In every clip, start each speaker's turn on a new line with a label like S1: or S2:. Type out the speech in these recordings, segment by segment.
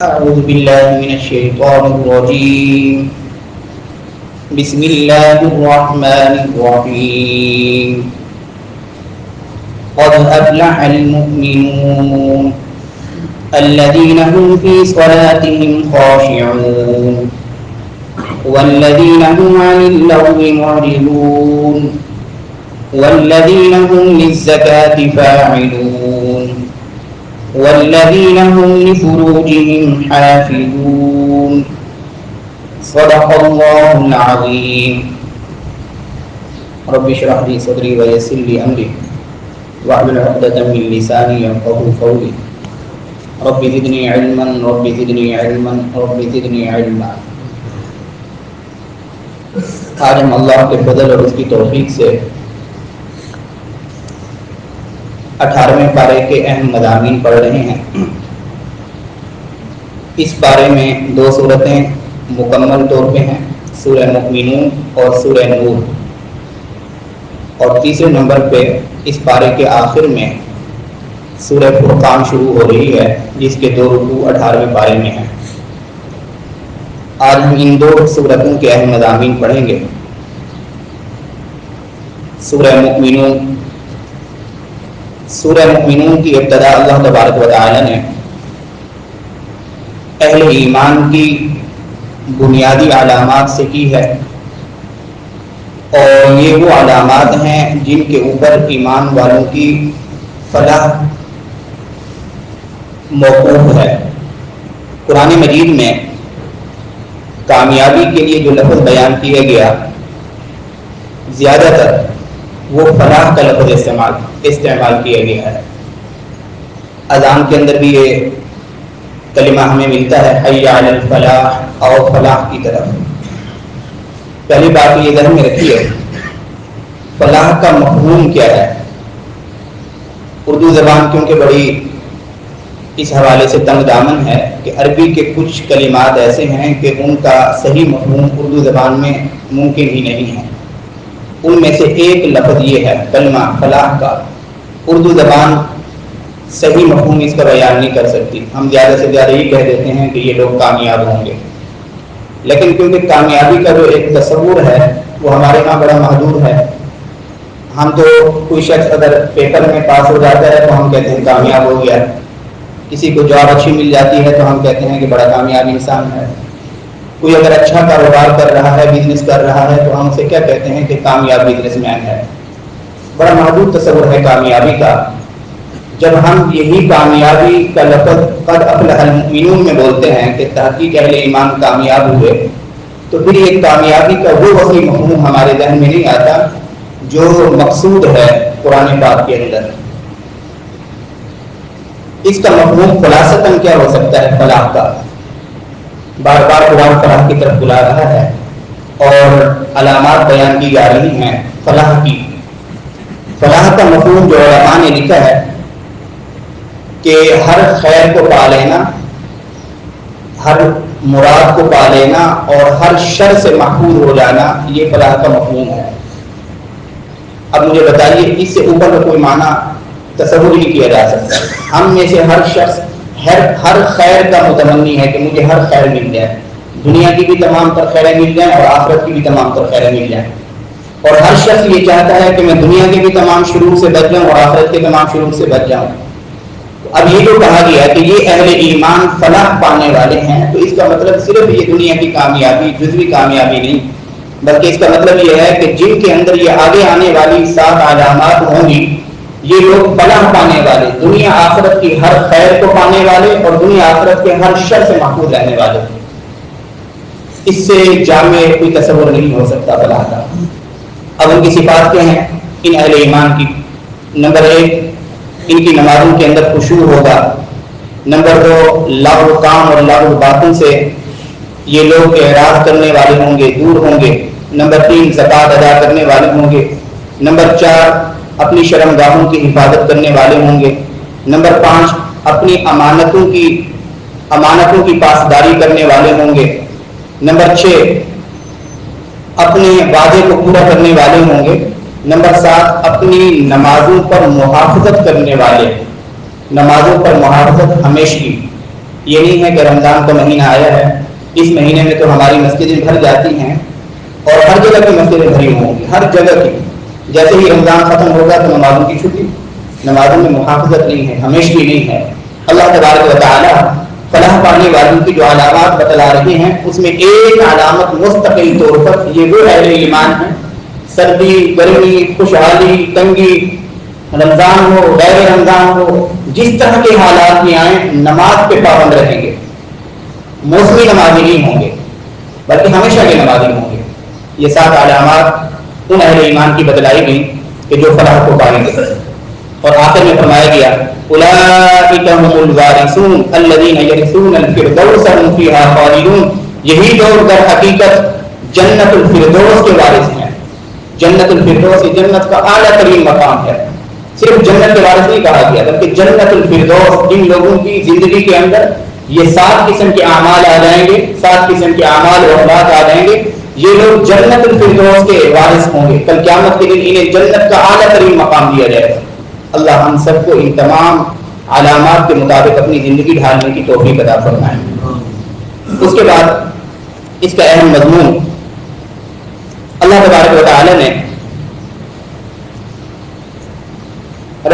S1: أعوذ بالله من الشيطان الرجيم. بسم الله الرحمن الرحيم. قد أفلح المؤمنون الذين هم في صلاتهم خاشعون والذين هم عن اللغو معرضون والذين هم للزكاة فاعلون والذين هم لفروجهم حافظون. صدق الله العظيم. رب اشرح لي صدري ويسر لي أمري واحلل عقدة من لساني يفقهوا قولي. رب زدني علما رب زدني علما رب زدنی علما. آج ہم اللہ کے فضل اور اس کی توفیق سے 18ویں پارے کے اہم مضامین پڑھ رہے ہیں. اس پارے میں 2 سورتیں مکمل طور پہ ہیں، سورہ مؤمنون اور سورہ نور، اور تیسرے نمبر پہ اس پارے کے آخر میں سورہ فرقان شروع ہو رہی ہے، جس کے 2 رکوع 18ویں پارے میں ہیں. آج ہم ان 2 سورتوں کے اہم مضامین پڑھیں گے. سورہ مؤمنون. سورہ مؤمنون کی ابتدا اللہ تبارک و تعالی نے اہل ایمان کی بنیادی علامات سے کی ہے، اور یہ وہ علامات ہیں جن کے اوپر ایمان والوں کی فلاح موقوف ہے. قرآن مجید میں کامیابی کے لیے جو لفظ بیان کیا گیا، زیادہ تر وہ فلاح کا لفظ استعمال کیا گیا ہے. اذان کے اندر بھی یہ کلمہ ہمیں ملتا ہے، حی علی الفلاح، اور فلاح کی طرف. پہلی بات یہ ذہن میں رکھیے، فلاح کا مفہوم کیا ہے. اردو زبان کیونکہ بڑی اس حوالے سے تنگ دامن ہے کہ عربی کے کچھ کلمات ایسے ہیں کہ ان کا صحیح مفہوم اردو زبان میں ممکن ہی نہیں ہے. ان میں سے ایک لفظ یہ ہے کلمہ فلاح کا. اردو زبان صحیح مفہوم اس کا بیان نہیں کر سکتی. ہم زیادہ سے زیادہ یہ کہہ دیتے ہیں کہ یہ لوگ کامیاب ہوں گے، لیکن کیونکہ کامیابی کا جو ایک تصور ہے وہ ہمارے ہاں بڑا محدود ہے. ہم تو کوئی شخص اگر پیپر میں پاس ہو جاتا ہے تو ہم کہتے ہیں کامیاب ہو گیا، کسی کو جاب اچھی مل جاتی ہے تو ہم کہتے ہیں کہ بڑا کامیاب انسان ہے. کوئی اگر اچھا کاروبار کر رہا ہے، بزنس کر رہا ہے، تو ہم اسے کیا کہتے ہیں کہ کامیاب بزنس مین ہے. بڑا محدود تصور ہے کامیابی کا. جب ہم یہی کامیابی کا لفظ قد افلح المؤمنون میں بولتے ہیں کہ تحقیق اہل ایمان کامیاب ہوئے، تو پھر یہ کامیابی کا وہ وسیع مفہوم ہمارے ذہن میں نہیں آتا جو مقصود ہے قرآن پاک کے اندر. اس کا مفہوم خلاصتاً کیا ہو سکتا ہے فلاح کا؟ بار بار قرآن فلاح کی طرف بلا رہا ہے اور علامات بیان کی جا رہی ہیں فلاح کی. فلاح کا مفہوم جو علماء نے لکھا ہے کہ ہر خیر کو پا لینا، ہر مراد کو پا لینا، اور ہر شر سے محفوظ ہو جانا، یہ فلاح کا مفہوم ہے. اب مجھے بتائیے، اس سے اوپر کا کوئی معنی تصور نہیں کیا جا سکتا. ہم میں سے ہر شخص ہر خیر کا متمنی ہے کہ مجھے ہر خیر مل جائے، دنیا کی بھی تمام تر خیریں مل جائیں اور آخرت کی بھی تمام تر خیریں مل جائیں. اور ہر شخص یہ چاہتا ہے کہ میں دنیا کے بھی تمام شرور سے بچ جاؤں اور آخرت کے تمام شرور سے بچ جاؤں. اب یہ جو کہا گیا کہ یہ اہل ایمان فلاح پانے والے ہیں، تو اس کا مطلب صرف یہ دنیا کی کامیابی، جزوی کامیابی نہیں، بلکہ اس کا مطلب یہ ہے کہ جن کے اندر یہ آگے آنے والی 7 علامات ہوں گی، یہ لوگ فلاح پانے والے، دنیا آخرت کی ہر خیر کو پانے والے اور دنیا آخرت کے ہر شر سے محفوظ رہنے والے. اس سے جامع کوئی تصور نہیں ہو سکتا فلاح کا. اب ان کی صفات کیا ہیں ان اہل ایمان کی؟ نمبر 1، ان کی نمازوں کے اندر خشوع ہوگا. نمبر 2، لغو کام اور لغو باتوں سے یہ لوگ اعراض کرنے والے ہوں گے، دور ہوں گے. نمبر 3، زکوٰۃ ادا کرنے والے ہوں گے. نمبر 4، اپنی شرمگاہوں کی حفاظت کرنے والے ہوں گے. نمبر 5، اپنی امانتوں کی پاسداری کرنے والے ہوں گے. نمبر 6، اپنے وعدے کو پورا کرنے والے ہوں گے. نمبر 7، اپنی نمازوں پر محافظت کرنے والے، نمازوں پر محافظت ہمیشگی، یہ نہیں ہے کہ رمضان کا مہینہ آیا ہے، اس مہینے میں تو ہماری مسجدیں بھر جاتی ہیں اور ہر جگہ کی مسجدیں بھری ہوں گی، ہر جگہ کی. جیسے ہی رمضان ختم ہوگا تو نمازوں کی چھٹی، نمازوں میں محافظت نہیں ہے، ہمیشگی نہیں ہے. اللہ تبارک و تعالی فلاح پانے والوں کی جو علامات بتلا رہے ہیں اس میں ایک علامت مستقل طور پر یہ وہ اہل ایمان ہیں، سردی گرمی خوشحالی تنگی رمضان ہو غیر رمضان ہو جس طرح کے حالات میں آئیں نماز پہ پابند رہیں گے، موسمی نمازی نہیں ہوں گے بلکہ ہمیشہ کے نمازی ہوں گے. یہ 7 علامات ان اہل ایمان کی بتلائی گئی کہ جو فلاح کو پائیں گے. اور آخر میں فرمایا گیا اولئک هم الوارثون الذین یرثون الفردوس هم فیها خالدون، یہی لوگ در حقیقت جنت الفردوس کے وارث ہیں. جنت الفردوس یہ جنت کا اعلیٰ ترین مقام ہے. صرف جنت کے وارث نہیں کہا گیا بلکہ جنت الفردوس جن لوگوں کی زندگی کے اندر یہ 7 قسم کے اعمال آ جائیں گے، 7 قسم کے اعمال و اخلاق آ جائیں گے، یہ لوگ جنت الفردوس کے وارث ہوں گے. کل قیامت کے دن انہیں جنت کا اعلیٰ ترین مقام دیا جائے گا. اللہ ہم سب کو ان تمام علامات کے مطابق اپنی زندگی ڈھالنے کی توفیق عطا فرمائے. اس کے بعد اس کا اہم مضمون اللہ تبارک و تعالی نے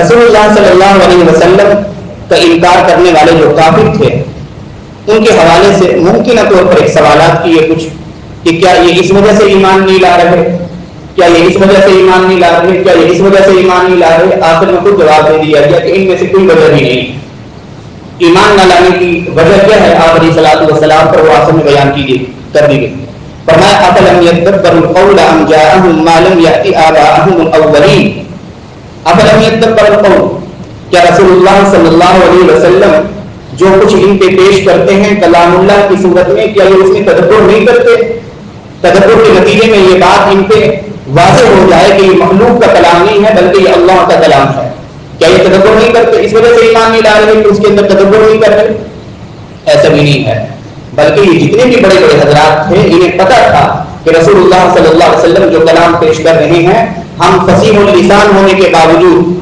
S1: رسول اللہ صلی اللہ علیہ وسلم کا انکار کرنے والے جو کافر تھے ان کے حوالے سے ممکنہ طور پر ایک سوالات کیے کچھ کہ کیا یہ اس وجہ سے ایمان نہیں لا رہے، کیا یہ اس وجہ سے ایمان نہیں لا رہے، کیا یہ اس وجہ سے ایمان نہیں لا رہے. آخر میں خود جواب دے دیا گیا کہ ان میں سے کوئی وجہ ہی نہیں. ایمان نہ لانے کی وجہ کیا ہے آپ علیہ الصلوۃ والسلام پر وہ آخر میں بیان کر دی گئی. فرمایا افلم یدبروا القول ام جاءهم ما لم یأت آباءهم الاولین. افلم یدبروا القول، کیا رسول اللہ صلی اللہ علیہ وسلم جو کچھ ان پہ پیش کرتے ہیں کلام اللہ کی صورت میں، کیا یہ اس میں تدبر نہیں کرتے؟ تدبر کے نتیجے میں یہ بات ان پہ واضح ہو جائے کہ یہ مخلوق کا کلام نہیں ہے بلکہ یہ اللہ کا کلام ہے. کیا یہ تدبر نہیں کرتے؟ اس وجہ سے ایمان نہیں لا رہے کہ اس کے اندر تدبر نہیں کر رہے؟ ایسا بھی نہیں ہے، بلکہ یہ جتنے بھی بڑے بڑے حضرات تھے انہیں پتہ تھا کہ رسول اللہ صلی اللہ علیہ وسلم جو کلام پیش کر رہے ہیں، ہم فصیح اللسان ہونے کے باوجود،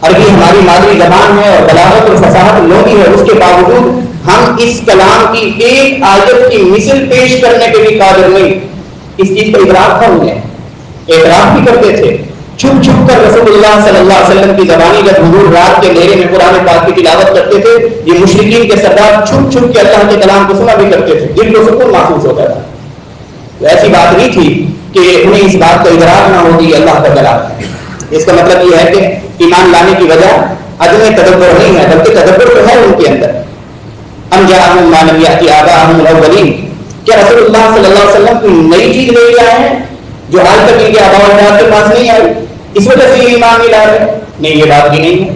S1: عربی ہماری مادری زبان ہے اور بلاغت اور فصاحت لوگی ہے، اس کے باوجود ہم اس کلام کی ایک آیت کی مثل پیش کرنے کے بھی قادر نہیں. اس چیز کا ادراک تھا انہیں، اعتراف بھی کرتے تھے. چھپ چھپ کر رسول اللہ صلی اللہ علیہ وسلم کی زبانی جب حضور رات کے اندھیرے میں قرآن پاک کی تلاوت کرتے تھے، یہ مشرکین کے سردار چھپ چھپ کے اللہ کے کلام کو سنا بھی کرتے تھے، دل کو سکون محسوس ہوتا تھا. تو ایسی بات نہیں تھی کہ انہیں اس بات کا ادراک نہ ہو کہ یہ اللہ کا کلام ہے. اس کا مطلب یہ ہے کہ ایمان لانے کی وجہ عدم تدبر نہیں ہے بلکہ تدبر تو ہے ان کے اندر. ام جاءهم ما لم یأت آباءهم الاولین، کیا رسول اللہ صلی اللہ علیہ وسلم کوئی نئی چیز لے کے آئے ہیں جو آج تک ان کے آباء و اجداد کے پاس نہیں آئی، اس وجہ سے یہ ایمان نہیں لا رہے؟ نہیں، یہ بات بھی نہیں ہے.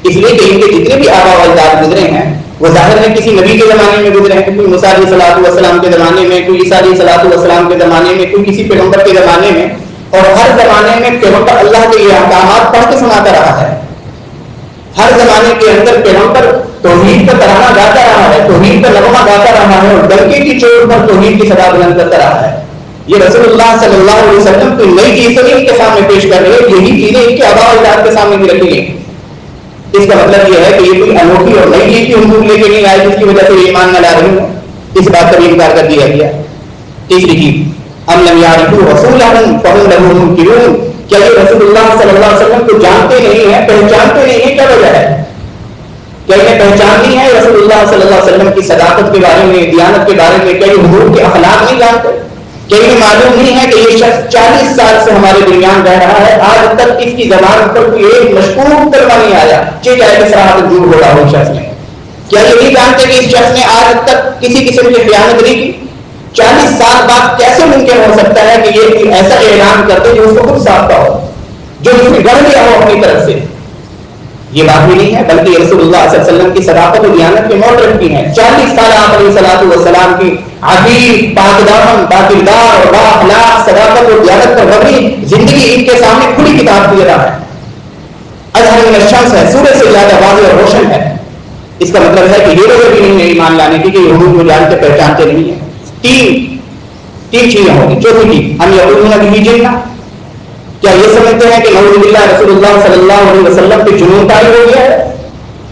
S1: اس لیے کہ ان کے جتنے بھی آباء و اجداد گزرے ہیں وہ ظاہر ہے کسی نبی کے زمانے میں گزرے ہیں، کوئی موسیٰ علیہ الصلوۃ والسلام کے زمانے میں، کوئی عیسیٰ علیہ الصلوۃ والسلام کے زمانے میں، کوئی کسی پیغمبر کے زمانے میں. اور ہر زمانے میں پیغمبر اللہ کے یہ احکامات پڑھ کے سناتا رہا ہے. ہر زمانے کے اندر پیغمبر توحید کا ترانہ گاتا رہا ہے، توحید کا نغمہ گاتا رہا ہے اور ڈنکے کی چوٹ پر توحید کی صدا بلند کرتا رہا ہے. یہ رسول اللہ صلی اللہ علیہ وسلم کوئی نئی چیزیں ان کے سامنے پیش کر رہے ہیں، یہی چیزیں ان کے آباء و اجداد کے سامنے بھی رکھی گئی. اس کا مطلب یہ ہے کہ یہ کوئی انوکھی اور نئی چیز کی حضور لے کے نہیں آئے جس کی وجہ سے ایمان نہ لا رہے ہوں. اس بات کا بھی انکار کر دیا گیا. تیسری چیز ام لم یعرفوا رسولهم فهم له منکرون، کیا یہ رسول اللہ صلی اللہ علیہ وسلم کو جانتے نہیں ہیں، پہچانتے نہیں ہیں؟ کیا وجہ ہے؟ کیا انہیں پہچان نہیں ہے رسول اللہ صلی اللہ علیہ وسلم کی صداقت کے بارے میں، دیانت کے بارے میں؟ کیا یہ حضور کے اخلاق نہیں جانتے؟ کیا انہیں معلوم نہیں ہے کہ یہ شخص 40 سال سے ہمارے درمیان رہ رہا ہے، آج تک اس کی زبان پر کوئی ایک مشکوک کلمہ نہیں آیا، چاہے کہ صراحت جھوٹ بولا ہو شخص نے؟ کیا یہ نہیں جانتے کہ اس شخص نے آج تک کسی قسم کی خیانت نہیں کی؟ 40 سال بعد کیسے ممکن ہو سکتا ہے کہ یہ ایسا اعلان کرتے جو اس کو خود ساختہ ہو، جو اس نے گڑھ لیا ہو اپنی طرف سے؟ یہ بات بھی نہیں ہے، بلکہ رسول اللہ صلی اللہ علیہ وسلم کی صداقت و دیانت کے موٹر کی ہیں. 40 سال آپ علیہ الصلوۃ والسلام کی عجیب پاکدامن باکردار اور بااخلاق صداقت و دیانت پر مبنی زندگی ان کے سامنے کھلی کتاب کی طرح ہے. اظہر من الشمس ہے، سورج سے زیادہ واضح اور روشن ہے. اس کا مطلب ہے کہ یہ وجہ بھی نہیں ہے ایمان لانے کی کہ یہ حضور کو جانتے پہچانتے نہیں ہیں. تین چیزیں ہوں گی. چوتھی چیز ہم یقولون به جنہ، کیا یہ سمجھتے ہیں کہ نعوذ باللہ رسول اللہ صلی اللہ علیہ وسلم پہ جنون طاری ہو گیا ہے،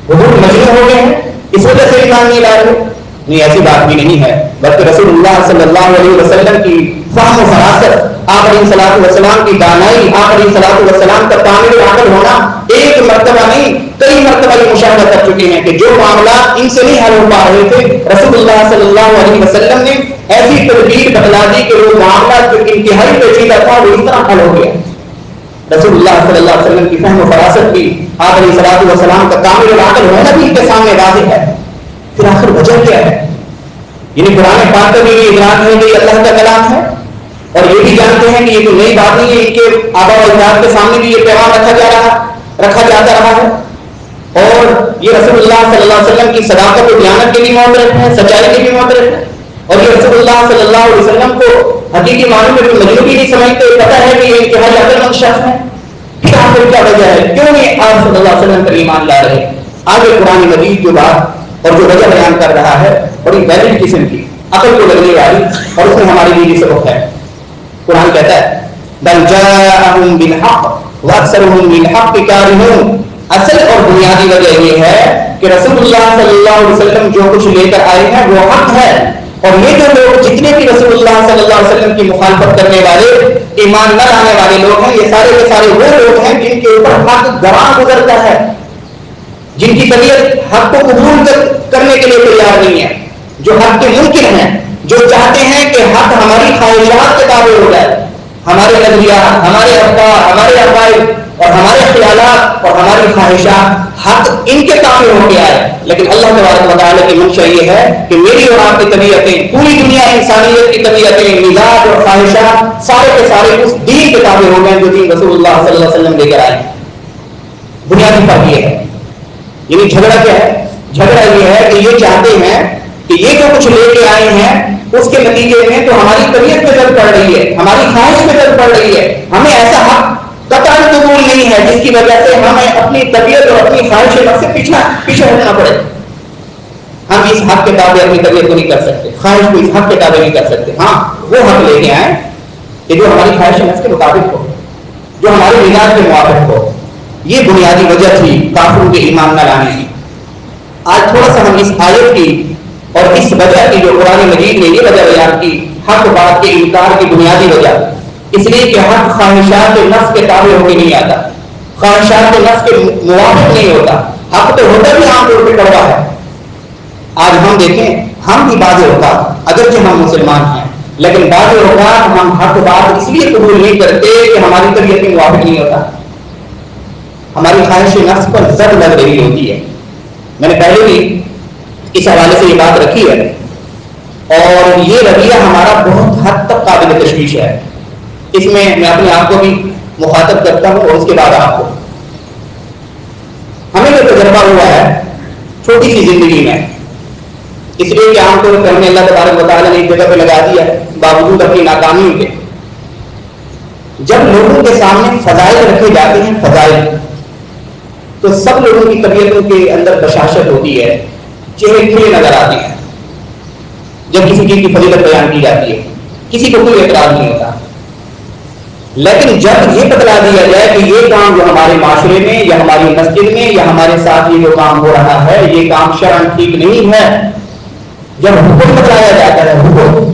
S1: حضور مجنون ہو گئے ہیں، اس وجہ سے ایمان نہیں لا رہے؟ نہیں، ایسی بات بھی نہیں ہے، بلکہ رسول اللہ صلی اللہ علیہ وسلم کی فہم و فراست، آپ علیہ الصلوۃ والسلام کی دانائی، آپ علیہ الصلوۃ والسلام کا کامل عقل ہونا ایک مرتبہ نہیں کئی مرتبہ یہ مشاہدہ کر چکے ہیں کہ جو معاملات ان سے نہیں حل ہو پا رہے تھے، رسول اللہ صلی اللہ علیہ وسلم نے ایسی تدبیر بتلا دی کہ وہ معاملات جو انتہائی پیچیدہ تھا وہ اس طرح حل ہو گیا۔ رسول اللہ صلی اللہ علیہ وسلم کی فہم و فراست بھی، آپ علیہ الصلوۃ والسلام کا کامل العقل ہونا بھی ان کے سامنے واضح ہے۔ پھر آخر وجہ کیا ہے؟ یعنی قرآن پاک کا بھی یہ ادراک ہے کہ یہ اللہ کا کلام ہے، اور یہ بھی جانتے ہیں کہ یہ کوئی نئی بات نہیں ہے، ان کے آباء و اجداد کے سامنے بھی یہ پیغام رکھا جاتا رہا ہے، اور یہ رسول اللہ صلی اللہ علیہ وسلم کی صداقت و دیانت کے بھی معترف ہے، سچائی کے بھی معترف ہے، اور یہ رسول اللہ صلی اللہ علیہ وسلم کو حقیقی معنی میں کوئی مجنون بھی نہیں سمجھتے، پتہ ہے کہ یہ انتہائی عقل مند شخص ہے۔ پھر آخر کیا وجہ ہے کیوں یہ آپ صلی اللہ علیہ وسلم پر ایمان لا رہے؟ آگے قرآن مجید جو بات اور جو وجہ بیان کر رہا ہے بڑی ویلڈ قسم کی، عقل کو لگنے والی، اور اس میں ہمارے لیے بھی سبق ہے۔ قرآن کہتا ہے بل جاءہم بالحق واکثرہم للحق کارہون، اصل اور بنیادی وجہ یہ ہے کہ رسول اللہ صلی اللہ علیہ وسلم جو کچھ لے کر آئے ہیں وہ حق ہے، اور یہ جو لوگ جتنے بھی رسول اللہ صلی اللہ علیہ وسلم کی مخالفت کرنے والے، ایمان نہ لانے والے لوگ ہیں، یہ سارے کے سارے وہ لوگ ہیں جن کے اوپر حق گراں گزرتا ہے، جن کی طبیعت حق کو قبول کرنے کے لیے تیار نہیں ہے، جو حق کے منکر ہیں، جو چاہتے ہیں کہ حق ہماری خواہشات کے تابع ہو جائے، ہمارے نظریات، ہمارے افکار، ہمارے عقائد اور ہمارے خیالات اور ہماری خواہشات حق ان کے تابع ہو کے آئے۔ لیکن اللہ تبارک و تعالیٰ کی منشا یہ ہے کہ میری اور آپ کی طبیعتیں، پوری دنیا انسانیت کی طبیعتیں، مزاج اور خواہشات سارے کے سارے اس دین کے تابع ہو گئے جو دین رسول اللہ صلی اللہ علیہ وسلم لے کر آئے۔ بنیادی فرق یہ ہے، یعنی جھگڑا کیا ہے؟ جھگڑا یہ ہے کہ یہ چاہتے ہیں کہ یہ جو کچھ لے کے آئے ہیں اس کے نتیجے میں تو ہماری طبیعت پہ زد پڑ رہی ہے، ہماری خواہش پہ زد پڑ رہی ہے، ہمیں ایسا حق قطعاً قبول نہیں ہے جس کی وجہ سے ہمیں اپنی طبیعت اور اپنی خواہش سے پیچھے ہٹنا پڑے۔ ہم اس حق کے تابع اپنی طبیعت کو نہیں کر سکتے، خواہش کو اس حق کے تابع نہیں کر سکتے۔ ہاں وہ حق لے کے آئیں کہ جو ہماری خواہش نفس کے مطابق ہو، جو ہمارے مزاج کے موافق ہو۔ یہ بنیادی وجہ تھی کافروں کے ایمان نہ لانے کی۔ آج تھوڑا سا ہم اس آیت کی اور اس وجہ کی جو قرآن مجید نے یہ وجہ بیان کی، حق بات کے انکار کی بنیادی وجہ، اس لیے کہ حق خواہشات نفس کے تابع ہو کے نہیں آتا، خواہشات نفس کے موافق نہیں ہوتا۔ حق تو ہوتا بھی عام طور پہ کڑوا ہے۔ آج ہم دیکھیں، ہم بھی بعض اوقات اگرچہ ہم مسلمان ہیں لیکن بعض اوقات ہم حق بات اس لیے قبول نہیں کرتے کہ ہماری طبیعت کے موافق نہیں ہوتا، ہماری خواہش نفس پر زد لگ رہی ہوتی ہے۔ میں نے پہلے بھی اس حوالے سے یہ بات رکھی ہے، اور یہ رویہ ہمارا بہت حد تک قابل تشویش ہے۔ اس میں اپنے آپ کو بھی مخاطب کرتا ہوں اور اس کے بعد آپ کو۔ ہمیں جو تجربہ ہوا ہے چھوٹی سی زندگی میں، اس لیے کہ عام طور پر ہمیں اللہ تبارک و تعالیٰ نے ایک جگہ پہ لگا دیا ہے باوجود اپنی ناکامیوں کے۔ جب لوگوں کے سامنے فضائل رکھے جاتے ہیں، فضائل، تو سب لوگوں کی طبیعتوں کے اندر بشاشت ہوتی ہے، چہرے کھلے نظر آتے ہیں۔ جب کسی چیز کی فضیلت بیان کی جاتی ہے کسی کو کوئی اعتراض نہیں ہوتا، لیکن جب یہ بتلا دیا جائے کہ یہ کام جو ہمارے معاشرے میں یا ہماری مسجد میں یا ہمارے ساتھ یہ جو کام ہو رہا ہے یہ کام شرعاً ٹھیک نہیں ہے، جب حکم بتلایا جاتا ہے، حکم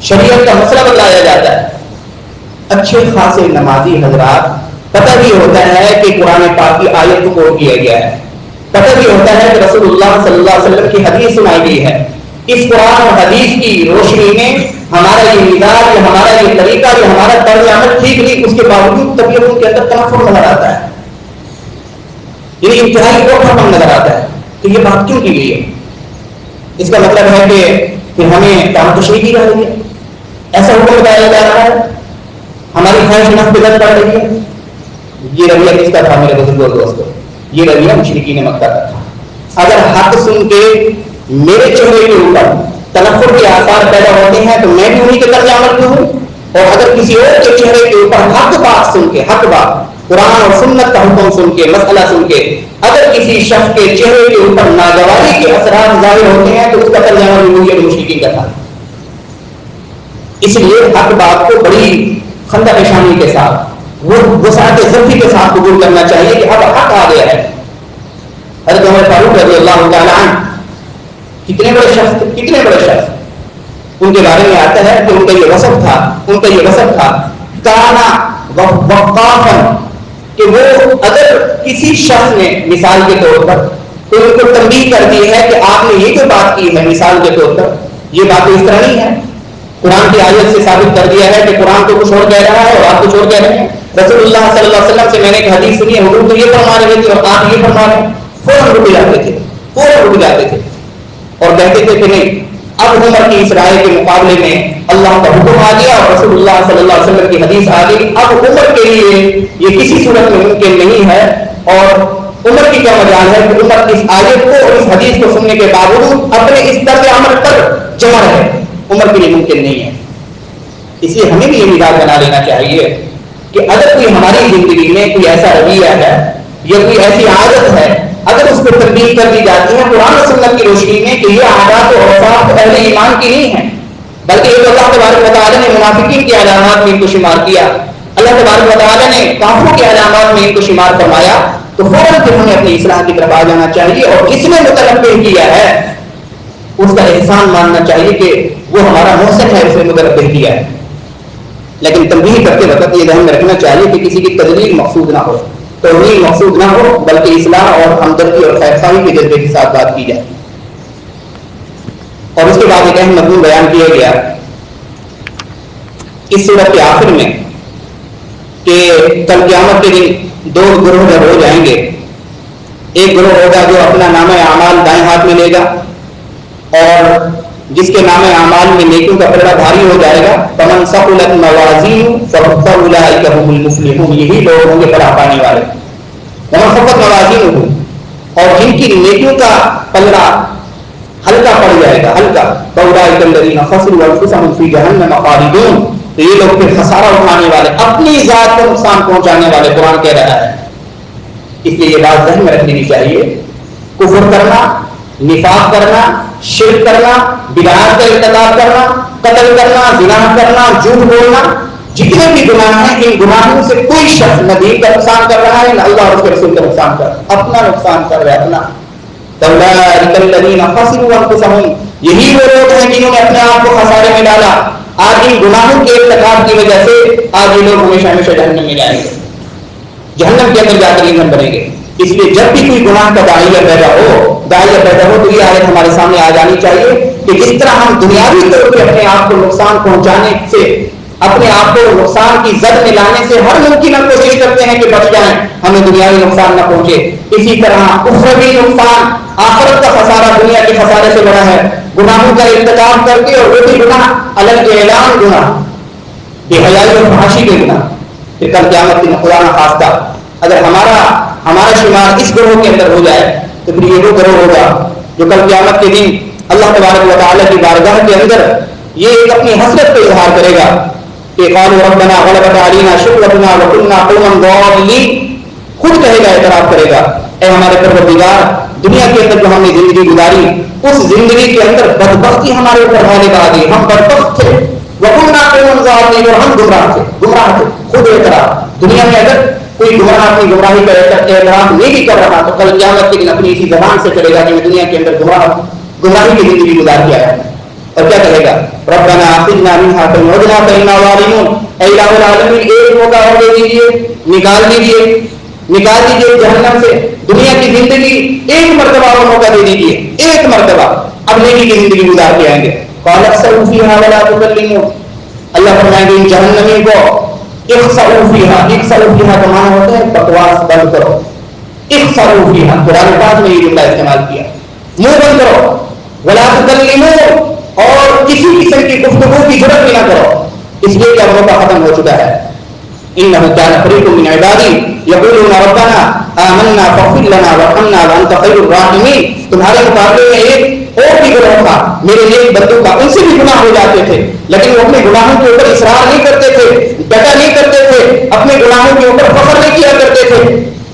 S1: شریعت کا مسئلہ بتلایا جاتا ہے، اچھے خاصے نمازی حضرات پتہ بھی ہوتا ہے کہ قرآن پاک کی آیت کو کوٹ کیا گیا ہے، پتہ بھی ہوتا ہے کہ رسول اللہ صلی اللہ علیہ وسلم کی حدیث سنائی گئی ہے، اس قرآن اور حدیث کی روشنی میں ہمارا یہ مزاج یا ہمارا یہ طریقہ یا ہمارا طرز عمل ٹھیک نہیں، اس کے باوجود طبیعتوں کے اندر تنفر نظر آتا ہے، یعنی انتہائی اوپھاپن نظر آتا ہے۔ تو یہ بات کیوں کی گئی ہے؟ اس کا مطلب ہے کہ پھر ہمیں کام تشریح کی جا رہی ہے، ایسا حکم بتایا جا رہا ہے، ہماری خواہش نفس پہ زد پڑ رہی ہے۔ یہ رویہ کس کا تھا میرے بزرگوں دوستوں؟ یہ رویہ مشرکین مکہ کا تھا۔ اگر حق سن کے میرے چہرے کے اوپر تنفر کے آثار پیدا ہوتے ہیں تو میں بھی انہیں کے طرز عمل میں ہوں، اور اگر کسی اور کے چہرے کے اوپر حق بات سن کے، حق بات قرآن اور سنت کا حکم سن کے، مسئلہ سن کے اگر کسی شخص کے چہرے کے اوپر ناگواری کے اثرات ظاہر ہوتے ہیں تو اس کا طرز عمل بھی مشرکین کا تھا۔ اس لیے حق بات کو بڑی خندہ پیشانی کے ساتھ، وہ وسعت ضبطی کے ساتھ قبول کرنا چاہیے کہ اب حق آ گیا ہے۔ حضرت عمر فاروق رضی اللہ تعالی عنہ کتنے بڑے شخص ان کے بارے میں آتا ہے کہ ان کا یہ وصف تھا کانا وقافن، کہ وہ اگر کسی شخص نے مثال کے طور پر تو ان کو تنبیہ کر دی ہے کہ آپ نے یہ جو بات کی ہے مثال کے طور پر یہ بات اس طرح نہیں ہے، قرآن کی آیت سے ثابت کر دیا ہے کہ قرآن تو کچھ اور کہہ رہا ہے اور آپ کچھ اور کہہ رہے ہیں۔ رسول اللہ صلی اللہ علیہ وسلم سے میں نے ایک حدیث سنی ہے، حضور تو یہ فرما رہے تھے اور آپ یہ فرما رہے ہیں، فوراً رک جاتے تھے اور کہتے تھے کہ نہیں، اب عمر کی اس رائے کے مقابلے میں اللہ کا حکم آ گیا اور رسول اللہ صلی اللہ علیہ وسلم کی حدیث آ گئی، اب عمر کے لیے یہ کسی صورت میں ممکن نہیں ہے، اور عمر کی کیا مجال ہے کہ عمر اس آیت کو اور اس حدیث کو سننے کے باوجود اپنے اس طرز عمل پر جمع رہے، عمر کے لیے ممکن نہیں ہے۔ اس لیے ہمیں بھی یہ مزاج بنا لینا چاہیے کہ اگر کوئی ہماری زندگی میں کوئی ایسا رویہ ہے یا کوئی ایسی عادت ہے، اگر اس کو تبدیل کر دی جاتی ہے قرآن و سنت کی روشنی میں کہ یہ عادات و اوصاف اہل ایمان کی نہیں ہے، بلکہ یہ اللہ تبارک و تعالیٰ نے منافقین کی علامات میں ان کو شمار کیا، اللہ تبارک و تعالیٰ نے کافروں کی علامات میں ان کو شمار فرمایا، تو فوراً پھر ہمیں اپنی اصلاح کی طرف آ جانا چاہیے اور جس نے متنبہ کیا ہے اس کا احسان ماننا چاہیے کہ وہ ہمارا محسن ہے، اس نے متنبہ کیا ہے، لیکن تنبیہ کرتے وقت یہ ذہن میں رکھنا چاہیے کہ کسی کی تجلیل مقصود نہ ہو، توہین مقصود نہ ہو، بلکہ اصلاح اور ہمدردی اور خیرخواہی کے جذبے کے ساتھ بات کی جائے۔ اور اس کے بعد ایک اہم مضمون بیان کیا گیا اس سورت کے آخر میں کہ کل قیامت کے دن دو گروہ جب ہو جائیں گے، ایک گروہ ہوگا جو اپنا نامہ اعمال دائیں ہاتھ میں لے گا اور جس کے نام اعمال میں نیکیوں کا پلڑا بھاری ہو جائے گا، فمن ثقلت موازینہ فاولئک هم المفلحون، یہی لوگ ہوں گے فلاح پانے والے۔ ومن خفت موازینہ، اور جن کی نیکیوں کا پلڑا ہلکا پڑ جائے گا، ہلکا، فاولئک الذین خسروا انفسهم فی جہنم خالدون، تو یہ لوگ پھر خسارہ اٹھانے والے، اپنی ذات کو نقصان پہنچانے والے، قرآن کہہ رہا ہے۔ اس لیے یہ بات ذہن میں رکھ لینی چاہیے، کفر کرنا، نفاق کرنا، شرک کرنا، بدعات کا ارتکاب کرنا، قتل کرنا، زنا کرنا، جھوٹ بولنا، جتنے بھی گناہ ہیں ان گناہوں سے کوئی شخص نہ دین کا نقصان کر رہا ہے نہ اللہ اور اس کے رسول کا نقصان کر رہا ہے، اپنا نقصان کر رہا ہے، اپنا۔ اولئک الذین خسروا انفسهم، یہی وہ لوگ ہیں جنہوں نے اپنے آپ کو خسارے میں ڈالا۔ آج ان گناہوں کے ارتکاب کی وجہ سے آج یہ لوگ ہمیشہ ہمیشہ جہنم میں جائیں گے، جہنم کے اندر جا کر ایندھن بنیں گے۔ اس لیے جب بھی کوئی گناہ کا داعیہ پیدا ہو تو یہ آیت ہمارے سامنے آ جانی چاہیے کہ جس طرح ہم دنیاوی طور پہ اپنے آپ کو نقصان پہنچانے سے، اپنے آپ کو نقصان کی زد میں لانے سے ہر ممکنہ کوشش کرتے ہیں کہ بچ جائیں، ہمیں دنیاوی نقصان نہ پہنچے، اسی طرح اخروی نقصان، آخرت کا خسارہ دنیا کے خسارے سے بڑا ہے۔ گناہوں کا ارتکاب کر کے، اور وہ بھی گناہ الگ اعلان گناہ، بے حیائی اور فحاشی کے گناہ، پھر کل قیامت میں خدا نہ خواستہ اگر ہمارا شمار اس گروہ کے اندر ہو جائے تو پھر یہ وہ گروہ ہوگا جو کل قیامت کے دن اللہ تبارک و تعالیٰ کی بارگاہ کے اندر یہ ایک اپنی حسرت کا اظہار کرے گا کہ قالوا ربنا غلبت علینا شقوتنا وكنا قوما ضالین، خود کہے گا، اعتراف کرے گا، اے ہمارے پروردگار، دنیا کے اندر جو ہم نے زندگی گزاری اس زندگی کے اندر بدبختی ہمارے اوپر غالب آ گئی، ہم بدبخت تھے، وكنا قوما ضالین، اور ہم گمراہ تھے، خود اعتراف۔ دنیا میں اگر کوئی گمراہ اپنی گمراہی کا اعتراف نہیں بھی کر رہا تو کل قیامت کے دن اپنی اسی زبان سے چلے گا کہ میں دنیا کے اندر گمراہی کی زندگی گزار کے آیا ہوں، اور کیا کہے گا؟ ربنا اخرجنا منها فإن عدنا ظالمون، اے الہ العالمین ایک موقع اور دے دیجیے، نکال دیجیے جہنم سے، دنیا کی زندگی ایک مرتبہ اور موقع دے دیجیے، ایک مرتبہ اب نیکی کی زندگی گزار کے آئیں گے۔ قال اخسئوا فيها ولا تكلمون، اللہ فرمائیں گے ان جہنمی کو اخسئوا فيها کا معنی ہوتا ہے بکواس بند کرو، اخسئوا فيها قرآن پاک میں یہ جملہ استعمال کیا، منہ بند کرو، ولا تکلمون، اور کسی قسم کی گفتگو کی ضرورت بھی نہ کرو، اس لیے کہ موقع ختم ہو چکا ہے۔ انه كان فريق من عبادي يقولون ربنا آمنا فاغفر لنا وارحمنا وانت خير الراحمين، تمہارے مقابلے میں ایک اور بھی گروہ تھا میرے نیک بندوں کا، ان سے بھی گناہ ہو جاتے تھے لیکن وہ اپنے گناہوں کے اوپر اصرار نہیں کرتے تھے، ڈٹا نہیں کرتے تھے، اپنے گناہوں کے اوپر فخر نہیں کیا کرتے تھے،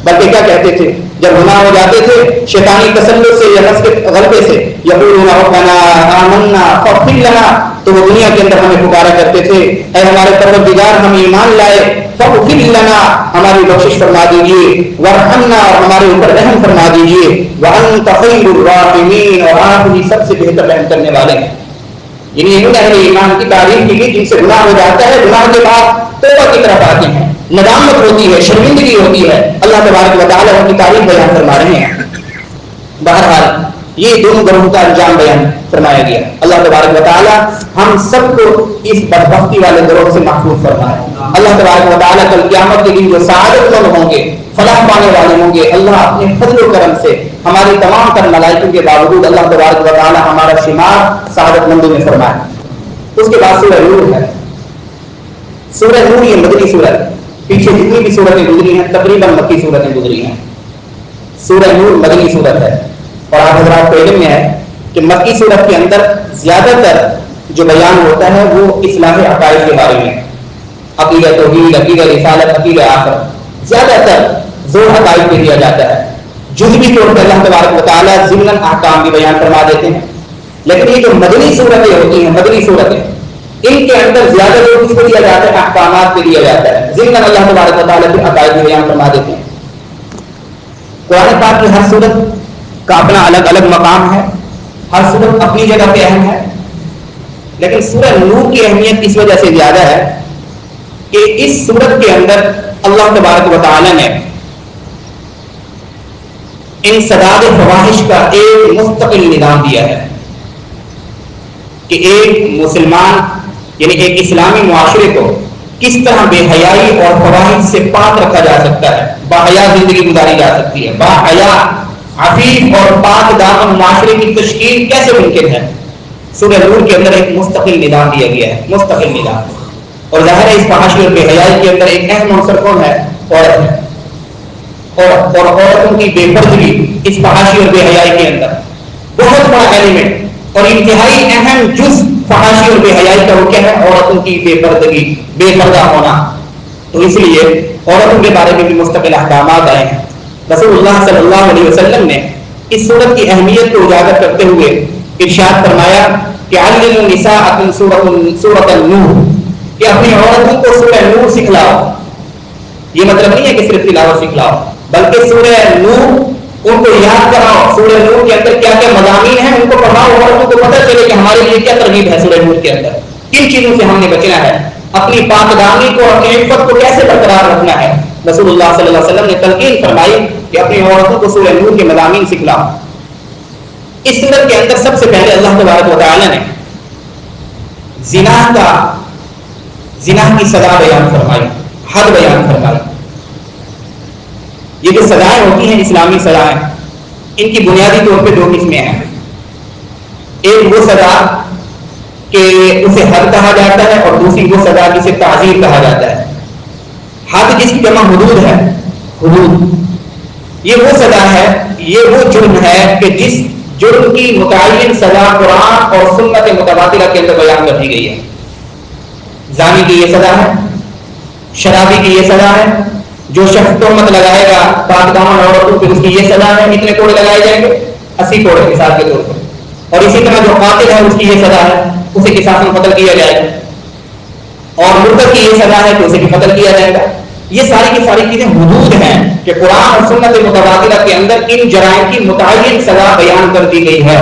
S1: بلکہ کیا کہتے تھے جب گناہ ہو جاتے تھے شیطانی تسلط سے یا نفس کے غلبے سے، یقولون ربنا آمنا فاغفر فاغفر لنا، تو وہ دنیا کے اندر ہمیں پکارا کرتے تھے اے ہمارے پروردگار ہم ایمان لائے، فاغفر لنا ہماری بخشش فرما دیجیے، وارحمنا اور ہمارے اوپر رحم فرما دیجیے، وانت خیر الراحمین اور آپ ہی سب سے بہتر رحم کرنے والے ہیں۔ یعنی ان اہل ایمان کی تعریف کی گئی جن سے گناہ ہو جاتا ہے، گناہ کے بعد توبہ کی طرف آتے ہیں، ندامت ہوتی ہے، شرمندگی ہوتی ہے، اللہ تبارک و تعالیٰ ان کی تعریف بیان فرما رہے ہیں۔ بہرحال یہ دونوں گروہوں کا انجام بیان فرمایا گیا۔ اللہ تبارک و تعالیٰ ہم سب کو اس بدبختی والے گروہ سے محفوظ فرمائے۔ اللہ تبارک و تعالیٰ کل قیامت کے دن جو سعادت مند ہوں گے، فلاح پانے والے ہوں گے، اللہ اپنے فضل و کرم سے ہماری تمام تر ملائکوں کے باوجود اللہ تبارک و تعالیٰ ہمارا شمار سعادت مندوں میں فرمائے۔ اس کے بعد سورہ نور ہے۔ سورہ نور یہ مدنی سورت، پیچھے جتنی بھی سورتیں گزری ہیں تقریباً مکی سورتیں گزری ہیں۔ سورہ نور مدنی سورت ہے، اور آپ حضرات کو علم میں ہے کہ مکی سورت کے اندر زیادہ تر جو بیان ہوتا ہے وہ اصلاح عقائد کے بارے میں، عقیدہ توحید، عقیدہ رسالت، عقیدہ آخرت، زیادہ تر زور عقائد پہ دیا جاتا ہے۔ جزوی طور پر اللہ تبارک و تعالیٰ ضمن احکام بھی بیان فرما دیتے ہیں، لیکن یہ جو مدنی صورتیں ہوتی ہیں، مدنی صورتیں، ان کے اندر زیادہ زور کس کو دیا جاتا ہے؟ احکامات پہ دیا جاتا ہے۔ ضمن اللہ تبارک و تعالیٰ کے عقائد بھی بیان فرما دیتے ہیں۔ قرآن پاک کی ہر صورت کا اپنا الگ الگ مقام ہے، ہر صورت اپنی جگہ پہ اہم ہے، لیکن سورہ نور کی اہمیت اس وجہ سے زیادہ ہے کہ اس صورت کے اندر اللہ تبارک و تعالیٰ نے انسداد فواحش کا ایک مستقل نظام دیا ہے کہ ایک مسلمان یعنی ایک اسلامی معاشرے کو کس طرح بے حیائی اور فواحش سے پاک رکھا جا سکتا ہے، باحیا زندگی گزاری جا سکتی ہے، باحیا عفیف اور پاک دامن معاشرے کی تشکیل کیسے ممکن ہے۔ سورہ نور کے اندر ایک مستقل نظام دیا گیا ہے، مستقل نظام، اور ظاہر ہے اس فحاشی اور بے حیائی کے اندر ایک اہم عنصر کون ہے؟ عورت ہے، اور عورتوں کی بے پردگی اس فحاشی اور بے حیائی کے اندر بہت بڑا ایلیمنٹ اور انتہائی اہم جز فحاشی اور بے حیائی کا وہ کیا ہے؟ عورتوں کی بے پردگی، بے پردہ ہونا۔ تو اس لیے عورتوں کے بارے میں بھی مستقل احکامات آئے ہیں۔ رسول اللہ صلی اللہ علیہ وسلم نے اس صورت کی اہمیت کو اجاگر کرتے ہوئے ارشاد فرمایا کہ علموا نساءکم سورۃ النور، کہ اپنی عورتوں کو سورہ نور سکھلاؤ۔ یہ مطلب نہیں ہے کہ صرف تلاوت سکھلاؤ، بلکہ سورہ نور ان کو یاد کراؤ، سورہ نور کے اندر کیا کیا مضامین ہیں ان کو پڑھاؤ، عورتوں کو پتہ چلے کہ ہمارے لیے کیا ترغیب ہے سورہ نور کے اندر، کن چیزوں سے ہم نے بچنا ہے، اپنی پاک دامنی کو، اپنی عفت کو کیسے برقرار رکھنا ہے۔ رسول اللہ صلی اللہ علیہ وسلم نے تلقین فرمائی کہ اپنی عورتوں کو سورہ نور کے مضامین سکھلاؤ۔ اس سورت کے اندر سب سے پہلے اللہ تبارک و تعالی نے زنا کی سزا بیان فرمائی، حد بیان فرمائی۔ یہ جو سزائیں ہوتی ہیں اسلامی سزائیں، ان کی بنیادی طور پہ دو قسمیں ہیں۔ ایک وہ سزا کہ اسے حد کہا جاتا ہے، اور دوسری وہ سزا جسے تعزیر کہا جاتا ہے۔ حد جس کی جمع حدود ہے، حدود یہ وہ سزا ہے، یہ وہ جرم ہے کہ جس جرم کی متعین سزا قرآن اور سنت متواترہ کے اندر بیان کر دی گئی ہے۔ زانی کی یہ سزا ہے، شرابی کی یہ سزا ہے، جو شخص تہمت لگائے گا پاک دامن عورتوں پہ اس کی یہ سزا ہے، اتنے کوڑے لگائے جائیں گے، 80 کوڑے مثال کے طور پر۔ اور اسی طرح جو قاتل ہے اس کی یہ سزا ہے، اسے قصاصاً قتل کیا جائے گا، اور مرتد کی یہ سزا ہے کہ اسے بھی قتل کیا جائے گا۔ یہ ساری کی ساری چیزیں حدود ہیں کہ قرآن اور سنت متبادلہ کے اندر ان جرائم کی متعین سزا بیان کر دی گئی ہے،